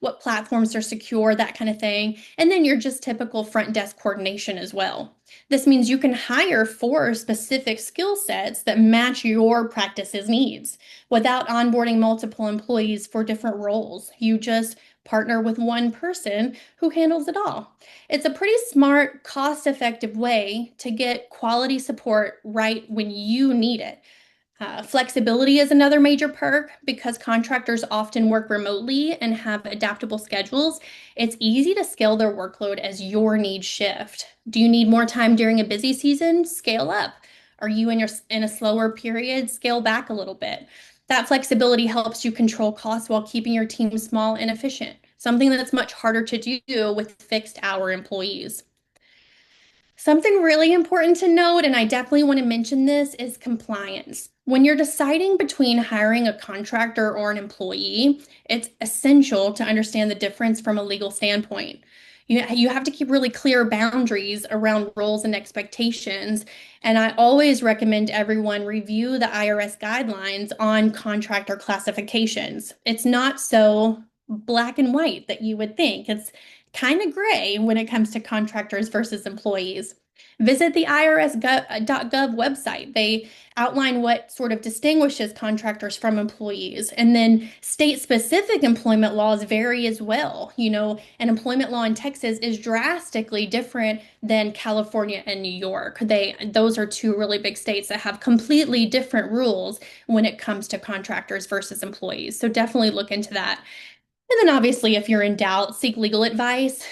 what platforms are secure, that kind of thing. And then your just typical front desk coordination as well. This means you can hire for specific skill sets that match your practice's needs without onboarding multiple employees for different roles. You just partner with one person who handles it all. It's a pretty smart, cost-effective way to get quality support right when you need it. Flexibility is another major perk because contractors often work remotely and have adaptable schedules. It's easy to scale their workload as your needs shift. Do you need more time during a busy season? Scale up. Are you in a slower period? Scale back a little bit. That flexibility helps you control costs while keeping your team small and efficient, something that's much harder to do with fixed hour employees. Something really important to note, and I definitely want to mention this, is compliance. When you're deciding between hiring a contractor or an employee, it's essential to understand the difference from a legal standpoint. You have to keep really clear boundaries around roles and expectations. And I always recommend everyone review the IRS guidelines on contractor classifications. It's not so black and white that you would think. It's kind of gray when it comes to contractors versus employees. Visit the IRS.gov website. They outline what sort of distinguishes contractors from employees. And then state-specific employment laws vary as well. An employment law in Texas is drastically different than California and New York. Those are two really big states that have completely different rules when it comes to contractors versus employees. So definitely look into that. And then obviously, if you're in doubt, seek legal advice.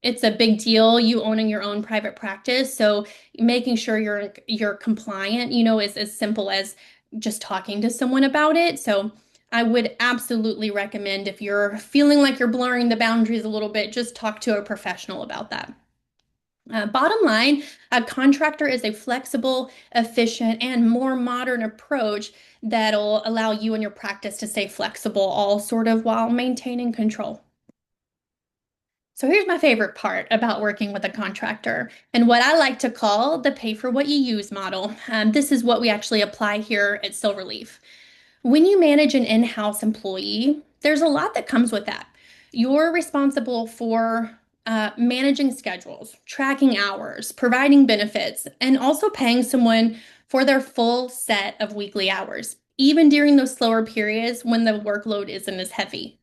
It's a big deal, you owning your own private practice. So making sure you're compliant, is as simple as just talking to someone about it. So I would absolutely recommend, if you're feeling like you're blurring the boundaries a little bit, just talk to a professional about that. Bottom line, a contractor is a flexible, efficient, and more modern approach that'll allow you and your practice to stay flexible, all sort of while maintaining control. So here's my favorite part about working with a contractor and what I like to call the pay for what you use model. This is what we actually apply here at Silverleaf. When you manage an in-house employee, there's a lot that comes with that. You're responsible for managing schedules, tracking hours, providing benefits, and also paying someone for their full set of weekly hours, even during those slower periods when the workload isn't as heavy.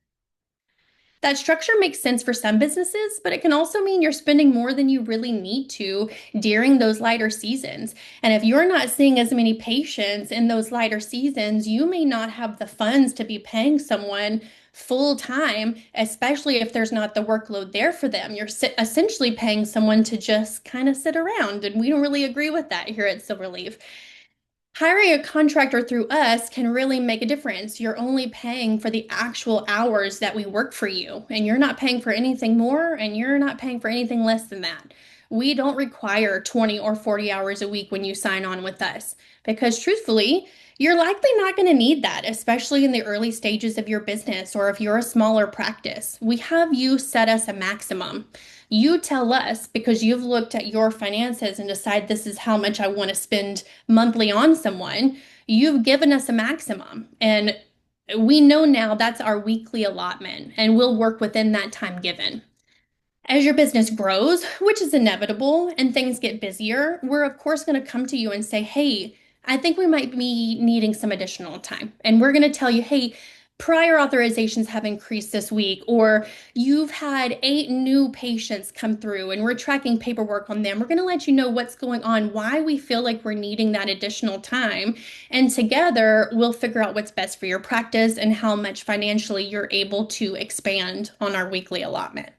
That structure makes sense for some businesses, but it can also mean you're spending more than you really need to during those lighter seasons. And if you're not seeing as many patients in those lighter seasons, you may not have the funds to be paying someone full time, especially if there's not the workload there for them. You're essentially paying someone to just kind of sit around, and we don't really agree with that here at Silverleaf. Hiring a contractor through us can really make a difference. You're only paying for the actual hours that we work for you, and you're not paying for anything more, and you're not paying for anything less than that. We don't require 20 or 40 hours a week when you sign on with us, because truthfully, you're likely not going to need that, especially in the early stages of your business or if you're a smaller practice. We have you set us a maximum. You tell us, because you've looked at your finances and decide this is how much I want to spend monthly on someone. You've given us a maximum, and we know now that's our weekly allotment, and we'll work within that time given. As your business grows, which is inevitable, and things get busier, we're of course going to come to you and say, hey, I think we might be needing some additional time. And we're going to tell you, hey, prior authorizations have increased this week, or you've had 8 new patients come through and we're tracking paperwork on them. We're going to let you know what's going on, why we feel like we're needing that additional time. And together we'll figure out what's best for your practice and how much financially you're able to expand on our weekly allotment.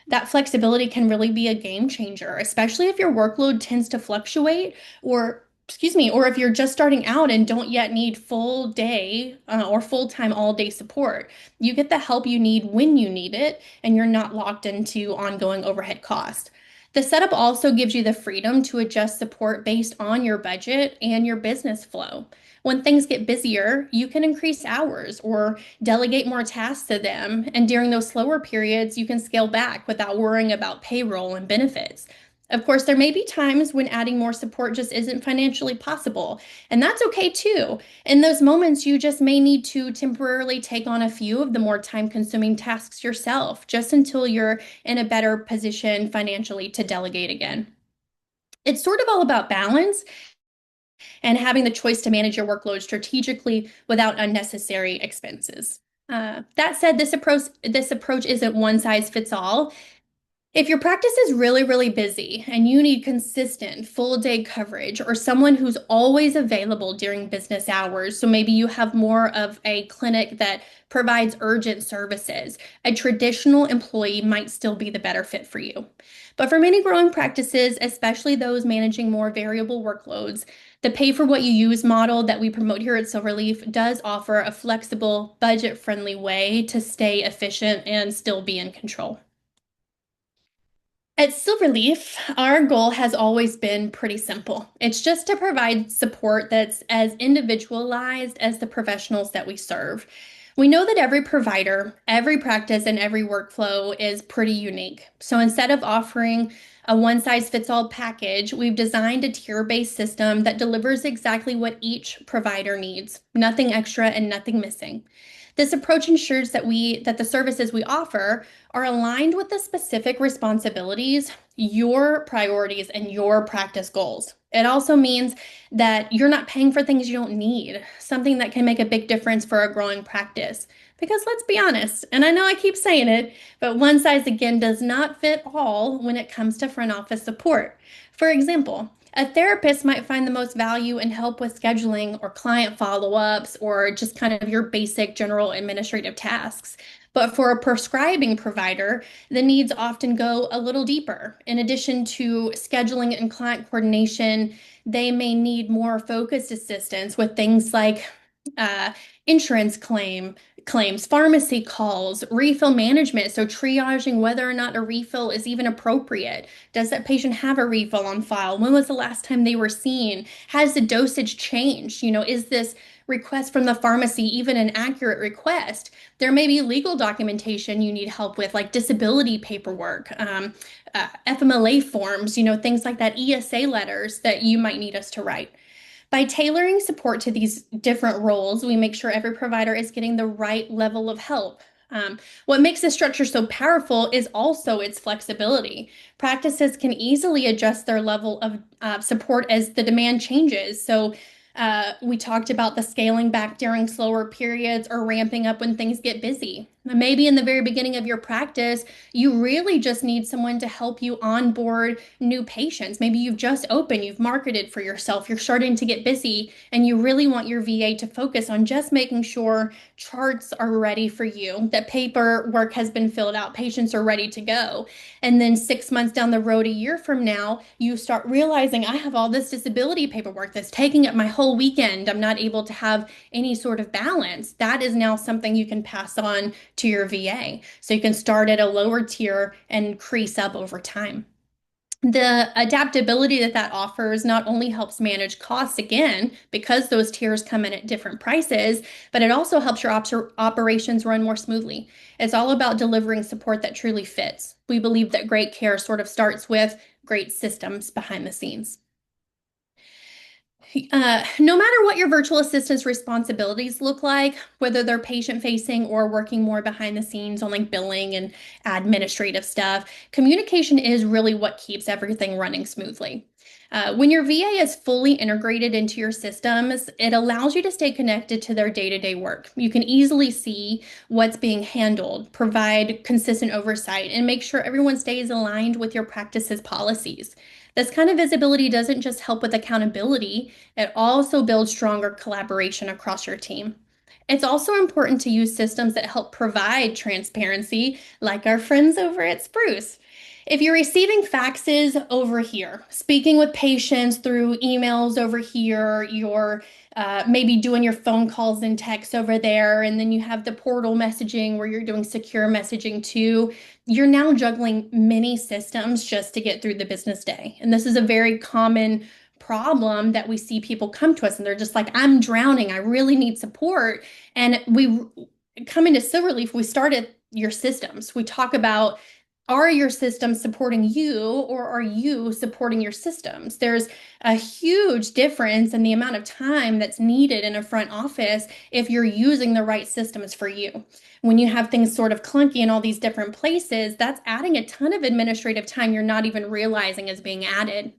That flexibility can really be a game changer, especially if your workload tends to fluctuate, or if you're just starting out and don't yet need full day or full-time all-day support. You get the help you need when you need it, and you're not locked into ongoing overhead cost. The setup also gives you the freedom to adjust support based on your budget and your business flow. When things get busier, you can increase hours or delegate more tasks to them. And during those slower periods, you can scale back without worrying about payroll and benefits. Of course, there may be times when adding more support just isn't financially possible, and that's okay too. In those moments, you just may need to temporarily take on a few of the more time-consuming tasks yourself, just until you're in a better position financially to delegate again. It's sort of all about balance and having the choice to manage your workload strategically without unnecessary expenses. That said, this approach isn't one size fits all. If your practice is really, really busy and you need consistent full day coverage or someone who's always available during business hours, so maybe you have more of a clinic that provides urgent services, a traditional employee might still be the better fit for you. But for many growing practices, especially those managing more variable workloads, the pay for what you use model that we promote here at Silverleaf does offer a flexible, budget friendly way to stay efficient and still be in control. At Silverleaf, our goal has always been pretty simple. It's just to provide support that's as individualized as the professionals that we serve. We know that every provider, every practice, and every workflow is pretty unique. So instead of offering a one-size-fits-all package, we've designed a tier-based system that delivers exactly what each provider needs, nothing extra and nothing missing. This approach ensures that the services we offer are aligned with the specific responsibilities, your priorities, and your practice goals. It also means that you're not paying for things you don't need, something that can make a big difference for a growing practice. Because let's be honest, and I know I keep saying it, but one size again does not fit all when it comes to front office support. For example, a therapist might find the most value in help with scheduling or client follow-ups or just kind of your basic general administrative tasks. But for a prescribing provider, the needs often go a little deeper. In addition to scheduling and client coordination, they may need more focused assistance with things like uh, insurance claims, pharmacy calls, refill management. So triaging whether or not a refill is even appropriate. Does that patient have a refill on file? When was the last time they were seen? Has the dosage changed? Is this request from the pharmacy even an accurate request? There may be legal documentation you need help with, like disability paperwork, FMLA forms, things like that, ESA letters that you might need us to write. By tailoring support to these different roles, we make sure every provider is getting the right level of help. What makes this structure so powerful is also its flexibility. Practices can easily adjust their level of support as the demand changes. So we talked about the scaling back during slower periods or ramping up when things get busy. Maybe in the very beginning of your practice, you really just need someone to help you onboard new patients. Maybe you've just opened, you've marketed for yourself, you're starting to get busy, and you really want your VA to focus on just making sure charts are ready for you, that paperwork has been filled out, patients are ready to go. And then 6 months down the road, a year from now, you start realizing I have all this disability paperwork that's taking up my whole weekend. I'm not able to have any sort of balance. That is now something you can pass on to your VA. So you can start at a lower tier and increase up over time. The adaptability that offers not only helps manage costs again, because those tiers come in at different prices, but it also helps your operations run more smoothly. It's all about delivering support that truly fits. We believe that great care sort of starts with great systems behind the scenes. No matter what your virtual assistant's responsibilities look like, whether they're patient-facing or working more behind the scenes on like billing and administrative stuff, communication is really what keeps everything running smoothly. When your VA is fully integrated into your systems, it allows you to stay connected to their day-to-day work. You can easily see what's being handled, provide consistent oversight, and make sure everyone stays aligned with your practice's policies. This kind of visibility doesn't just help with accountability, it also builds stronger collaboration across your team. It's also important to use systems that help provide transparency, like our friends over at Spruce. If you're receiving faxes over here, speaking with patients through emails over here, you're maybe doing your phone calls and texts over there, and then you have the portal messaging where you're doing secure messaging too, you're now juggling many systems just to get through the business day. And this is a very common problem that we see people come to us and they're just like, I'm drowning, I really need support. And we come into Silverleaf, we start at your systems. We talk about Are your systems supporting you, or are you supporting your systems? There's a huge difference in the amount of time that's needed in a front office if you're using the right systems for you. When you have things sort of clunky in all these different places, that's adding a ton of administrative time you're not even realizing is being added.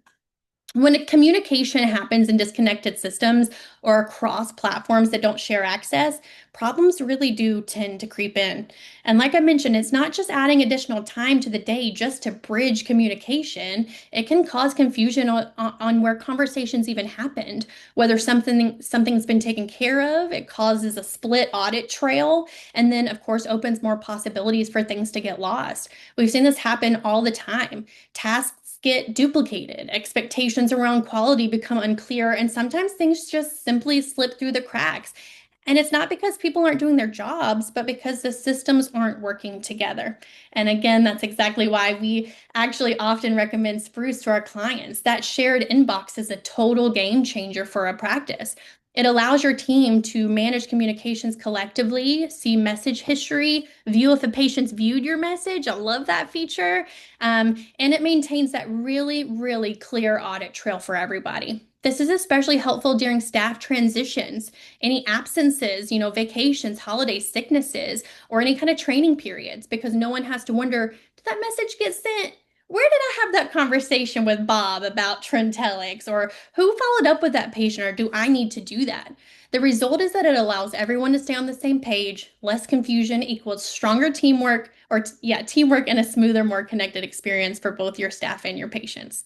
When communication happens in disconnected systems or across platforms that don't share access, problems really do tend to creep in. And like I mentioned, it's not just adding additional time to the day just to bridge communication. It can cause confusion on where conversations even happened, whether something's been taken care of. It causes a split audit trail, and then of course opens more possibilities for things to get lost. We've seen this happen all the time. Tasks get duplicated, expectations around quality become unclear, and sometimes things just simply slip through the cracks. And it's not because people aren't doing their jobs, but because the systems aren't working together. And again, that's exactly why we actually often recommend Spruce to our clients. That shared inbox is a total game changer for a practice. It allows your team to manage communications collectively, see message history, view if a patient's viewed your message. I love that feature. And it maintains that really, really clear audit trail for everybody. This is especially helpful during staff transitions, any absences, vacations, holidays, sicknesses, or any kind of training periods, because no one has to wonder, did that message get sent? Where did I have that conversation with Bob about Trintellix? Or who followed up with that patient? Or do I need to do that? The result is that it allows everyone to stay on the same page. Less confusion equals stronger teamwork, teamwork and a smoother, more connected experience for both your staff and your patients.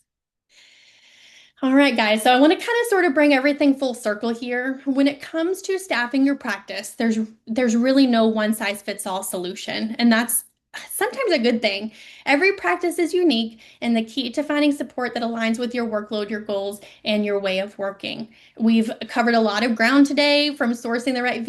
All right, guys. So I want to kind of sort of bring everything full circle here. When it comes to staffing your practice, there's really no one size fits all solution, and that's sometimes a good thing. Every practice is unique, and the key to finding support that aligns with your workload, your goals, and your way of working. We've covered a lot of ground today, from sourcing the right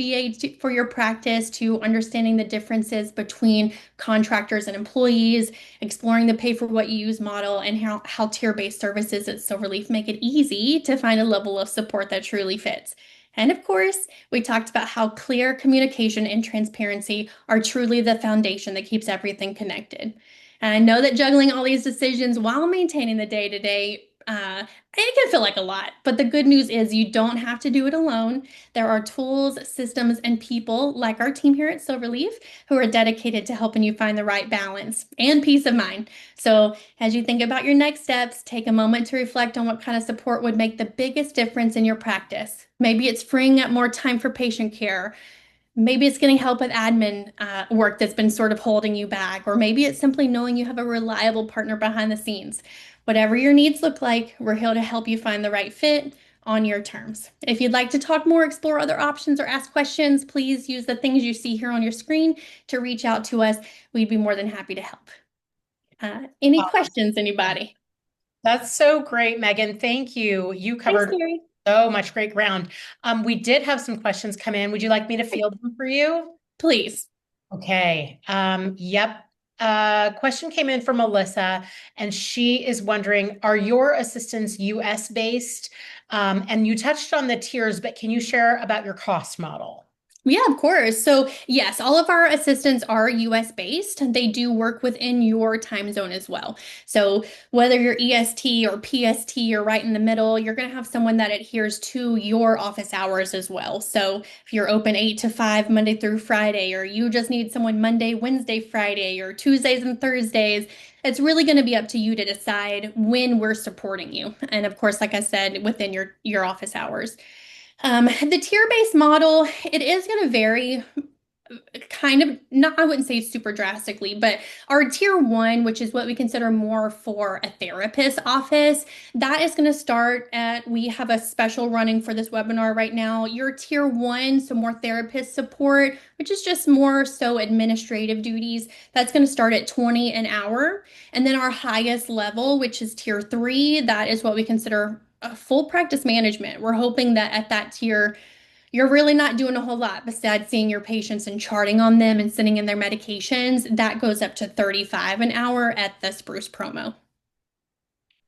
for your practice to understanding the differences between contractors and employees, exploring the pay for what you use model, and how tier-based services at Silverleaf make it easy to find a level of support that truly fits. And of course, we talked about how clear communication and transparency are truly the foundation that keeps everything connected. And I know that juggling all these decisions while maintaining the day-to-day, it can feel like a lot, but the good news is you don't have to do it alone. There are tools, systems, and people like our team here at Silverleaf who are dedicated to helping you find the right balance and peace of mind. So as you think about your next steps, take a moment to reflect on what kind of support would make the biggest difference in your practice. Maybe it's freeing up more time for patient care. Maybe it's getting help with admin work that's been sort of holding you back, or maybe it's simply knowing you have a reliable partner behind the scenes. Whatever your needs look like, we're here to help you find the right fit on your terms. If you'd like to talk more, explore other options, or ask questions, please use the things you see here on your screen to reach out to us. We'd be more than happy to help. Any questions, anybody? That's so great, Megan. Thank you. You Thanks, covered Gary. so much great ground. We did have some questions come in. Would you like me to field them for you? Please. Okay. Yep. Question came in from Melissa, and she is wondering, are your assistants US based? And you touched on the tiers, but can you share about your cost model? Yeah, of course. So, yes, all of our assistants are US based. They do work within your time zone as well. So, whether you're EST or PST or right in the middle, you're going to have someone that adheres to your office hours as well. So, if you're open 8 to 5 Monday through Friday, or you just need someone Monday, Wednesday, Friday, or Tuesdays and Thursdays, it's really going to be up to you to decide when we're supporting you. And of course, like I said, within your office hours. The tier-based model, it is going to vary kind of, not, I wouldn't say super drastically, but our tier one, which is what we consider more for a therapist office, that is going to start at, we have a special running for this webinar right now. Your tier one, so more therapist support, which is just more so administrative duties, that's going to start at 20 an hour. And then our highest level, which is tier three, that is what we consider a full practice management. We're hoping that at that tier, you're really not doing a whole lot besides seeing your patients and charting on them and sending in their medications. That goes up to 35 an hour at the Spruce promo.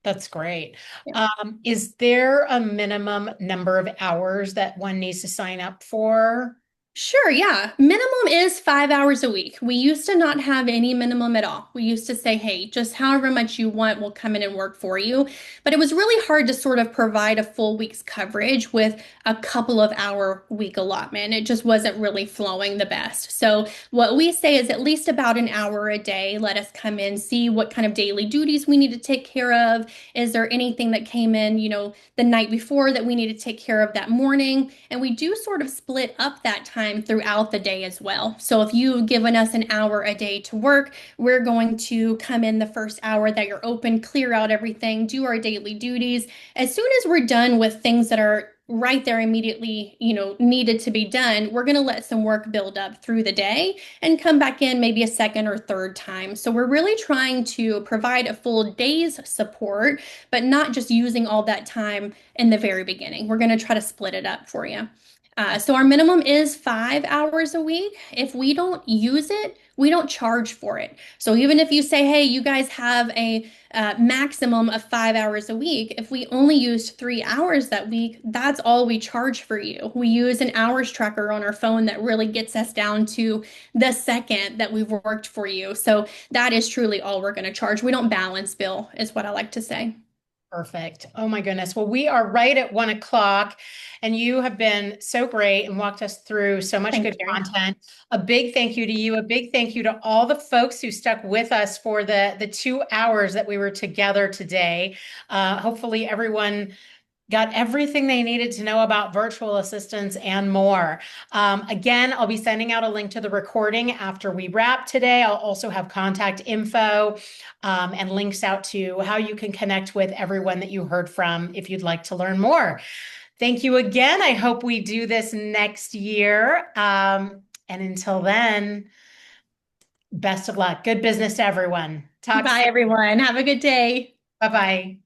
That's great. Yeah. Is there a minimum number of hours that one needs to sign up for? Sure, yeah. Minimum is 5 hours a week. We used to not have any minimum at all. We used to say, hey, just however much you want, we'll come in and work for you. But it was really hard to sort of provide a full week's coverage with a couple of hour week allotment. It just wasn't really flowing the best. So what we say is at least about an hour a day. Let us come in, see what kind of daily duties we need to take care of. Is there anything that came in, the night before that we need to take care of that morning? And we do sort of split up that time throughout the day as well. So if you've given us an hour a day to work, we're going to come in the first hour that you're open, clear out everything, do our daily duties. As soon as we're done with things that are right there immediately, needed to be done, we're going to let some work build up through the day and come back in maybe a second or third time. So we're really trying to provide a full day's support, but not just using all that time in the very beginning. We're going to try to split it up for you. So our minimum is 5 hours a week. If we don't use it, we don't charge for it. So even if you say, hey, you guys have a maximum of 5 hours a week, if we only used 3 hours that week, that's all we charge for you. We use an hours tracker on our phone that really gets us down to the second that we've worked for you. So that is truly all we're going to charge. We don't balance bill, is what I like to say. Perfect. Oh my goodness. Well, we are right at 1 o'clock, and you have been so great and walked us through so much Thank good you. content. A big thank you to you. A big thank you to all the folks who stuck with us for the 2 hours that we were together today. Hopefully everyone got everything they needed to know about virtual assistants and more. Again, I'll be sending out a link to the recording after we wrap today. I'll also have contact info and links out to how you can connect with everyone that you heard from if you'd like to learn more. Thank you again. I hope we do this next year. And until then, best of luck. Good business to everyone. Talk Bye, soon. everyone. Have a good day. Bye-bye.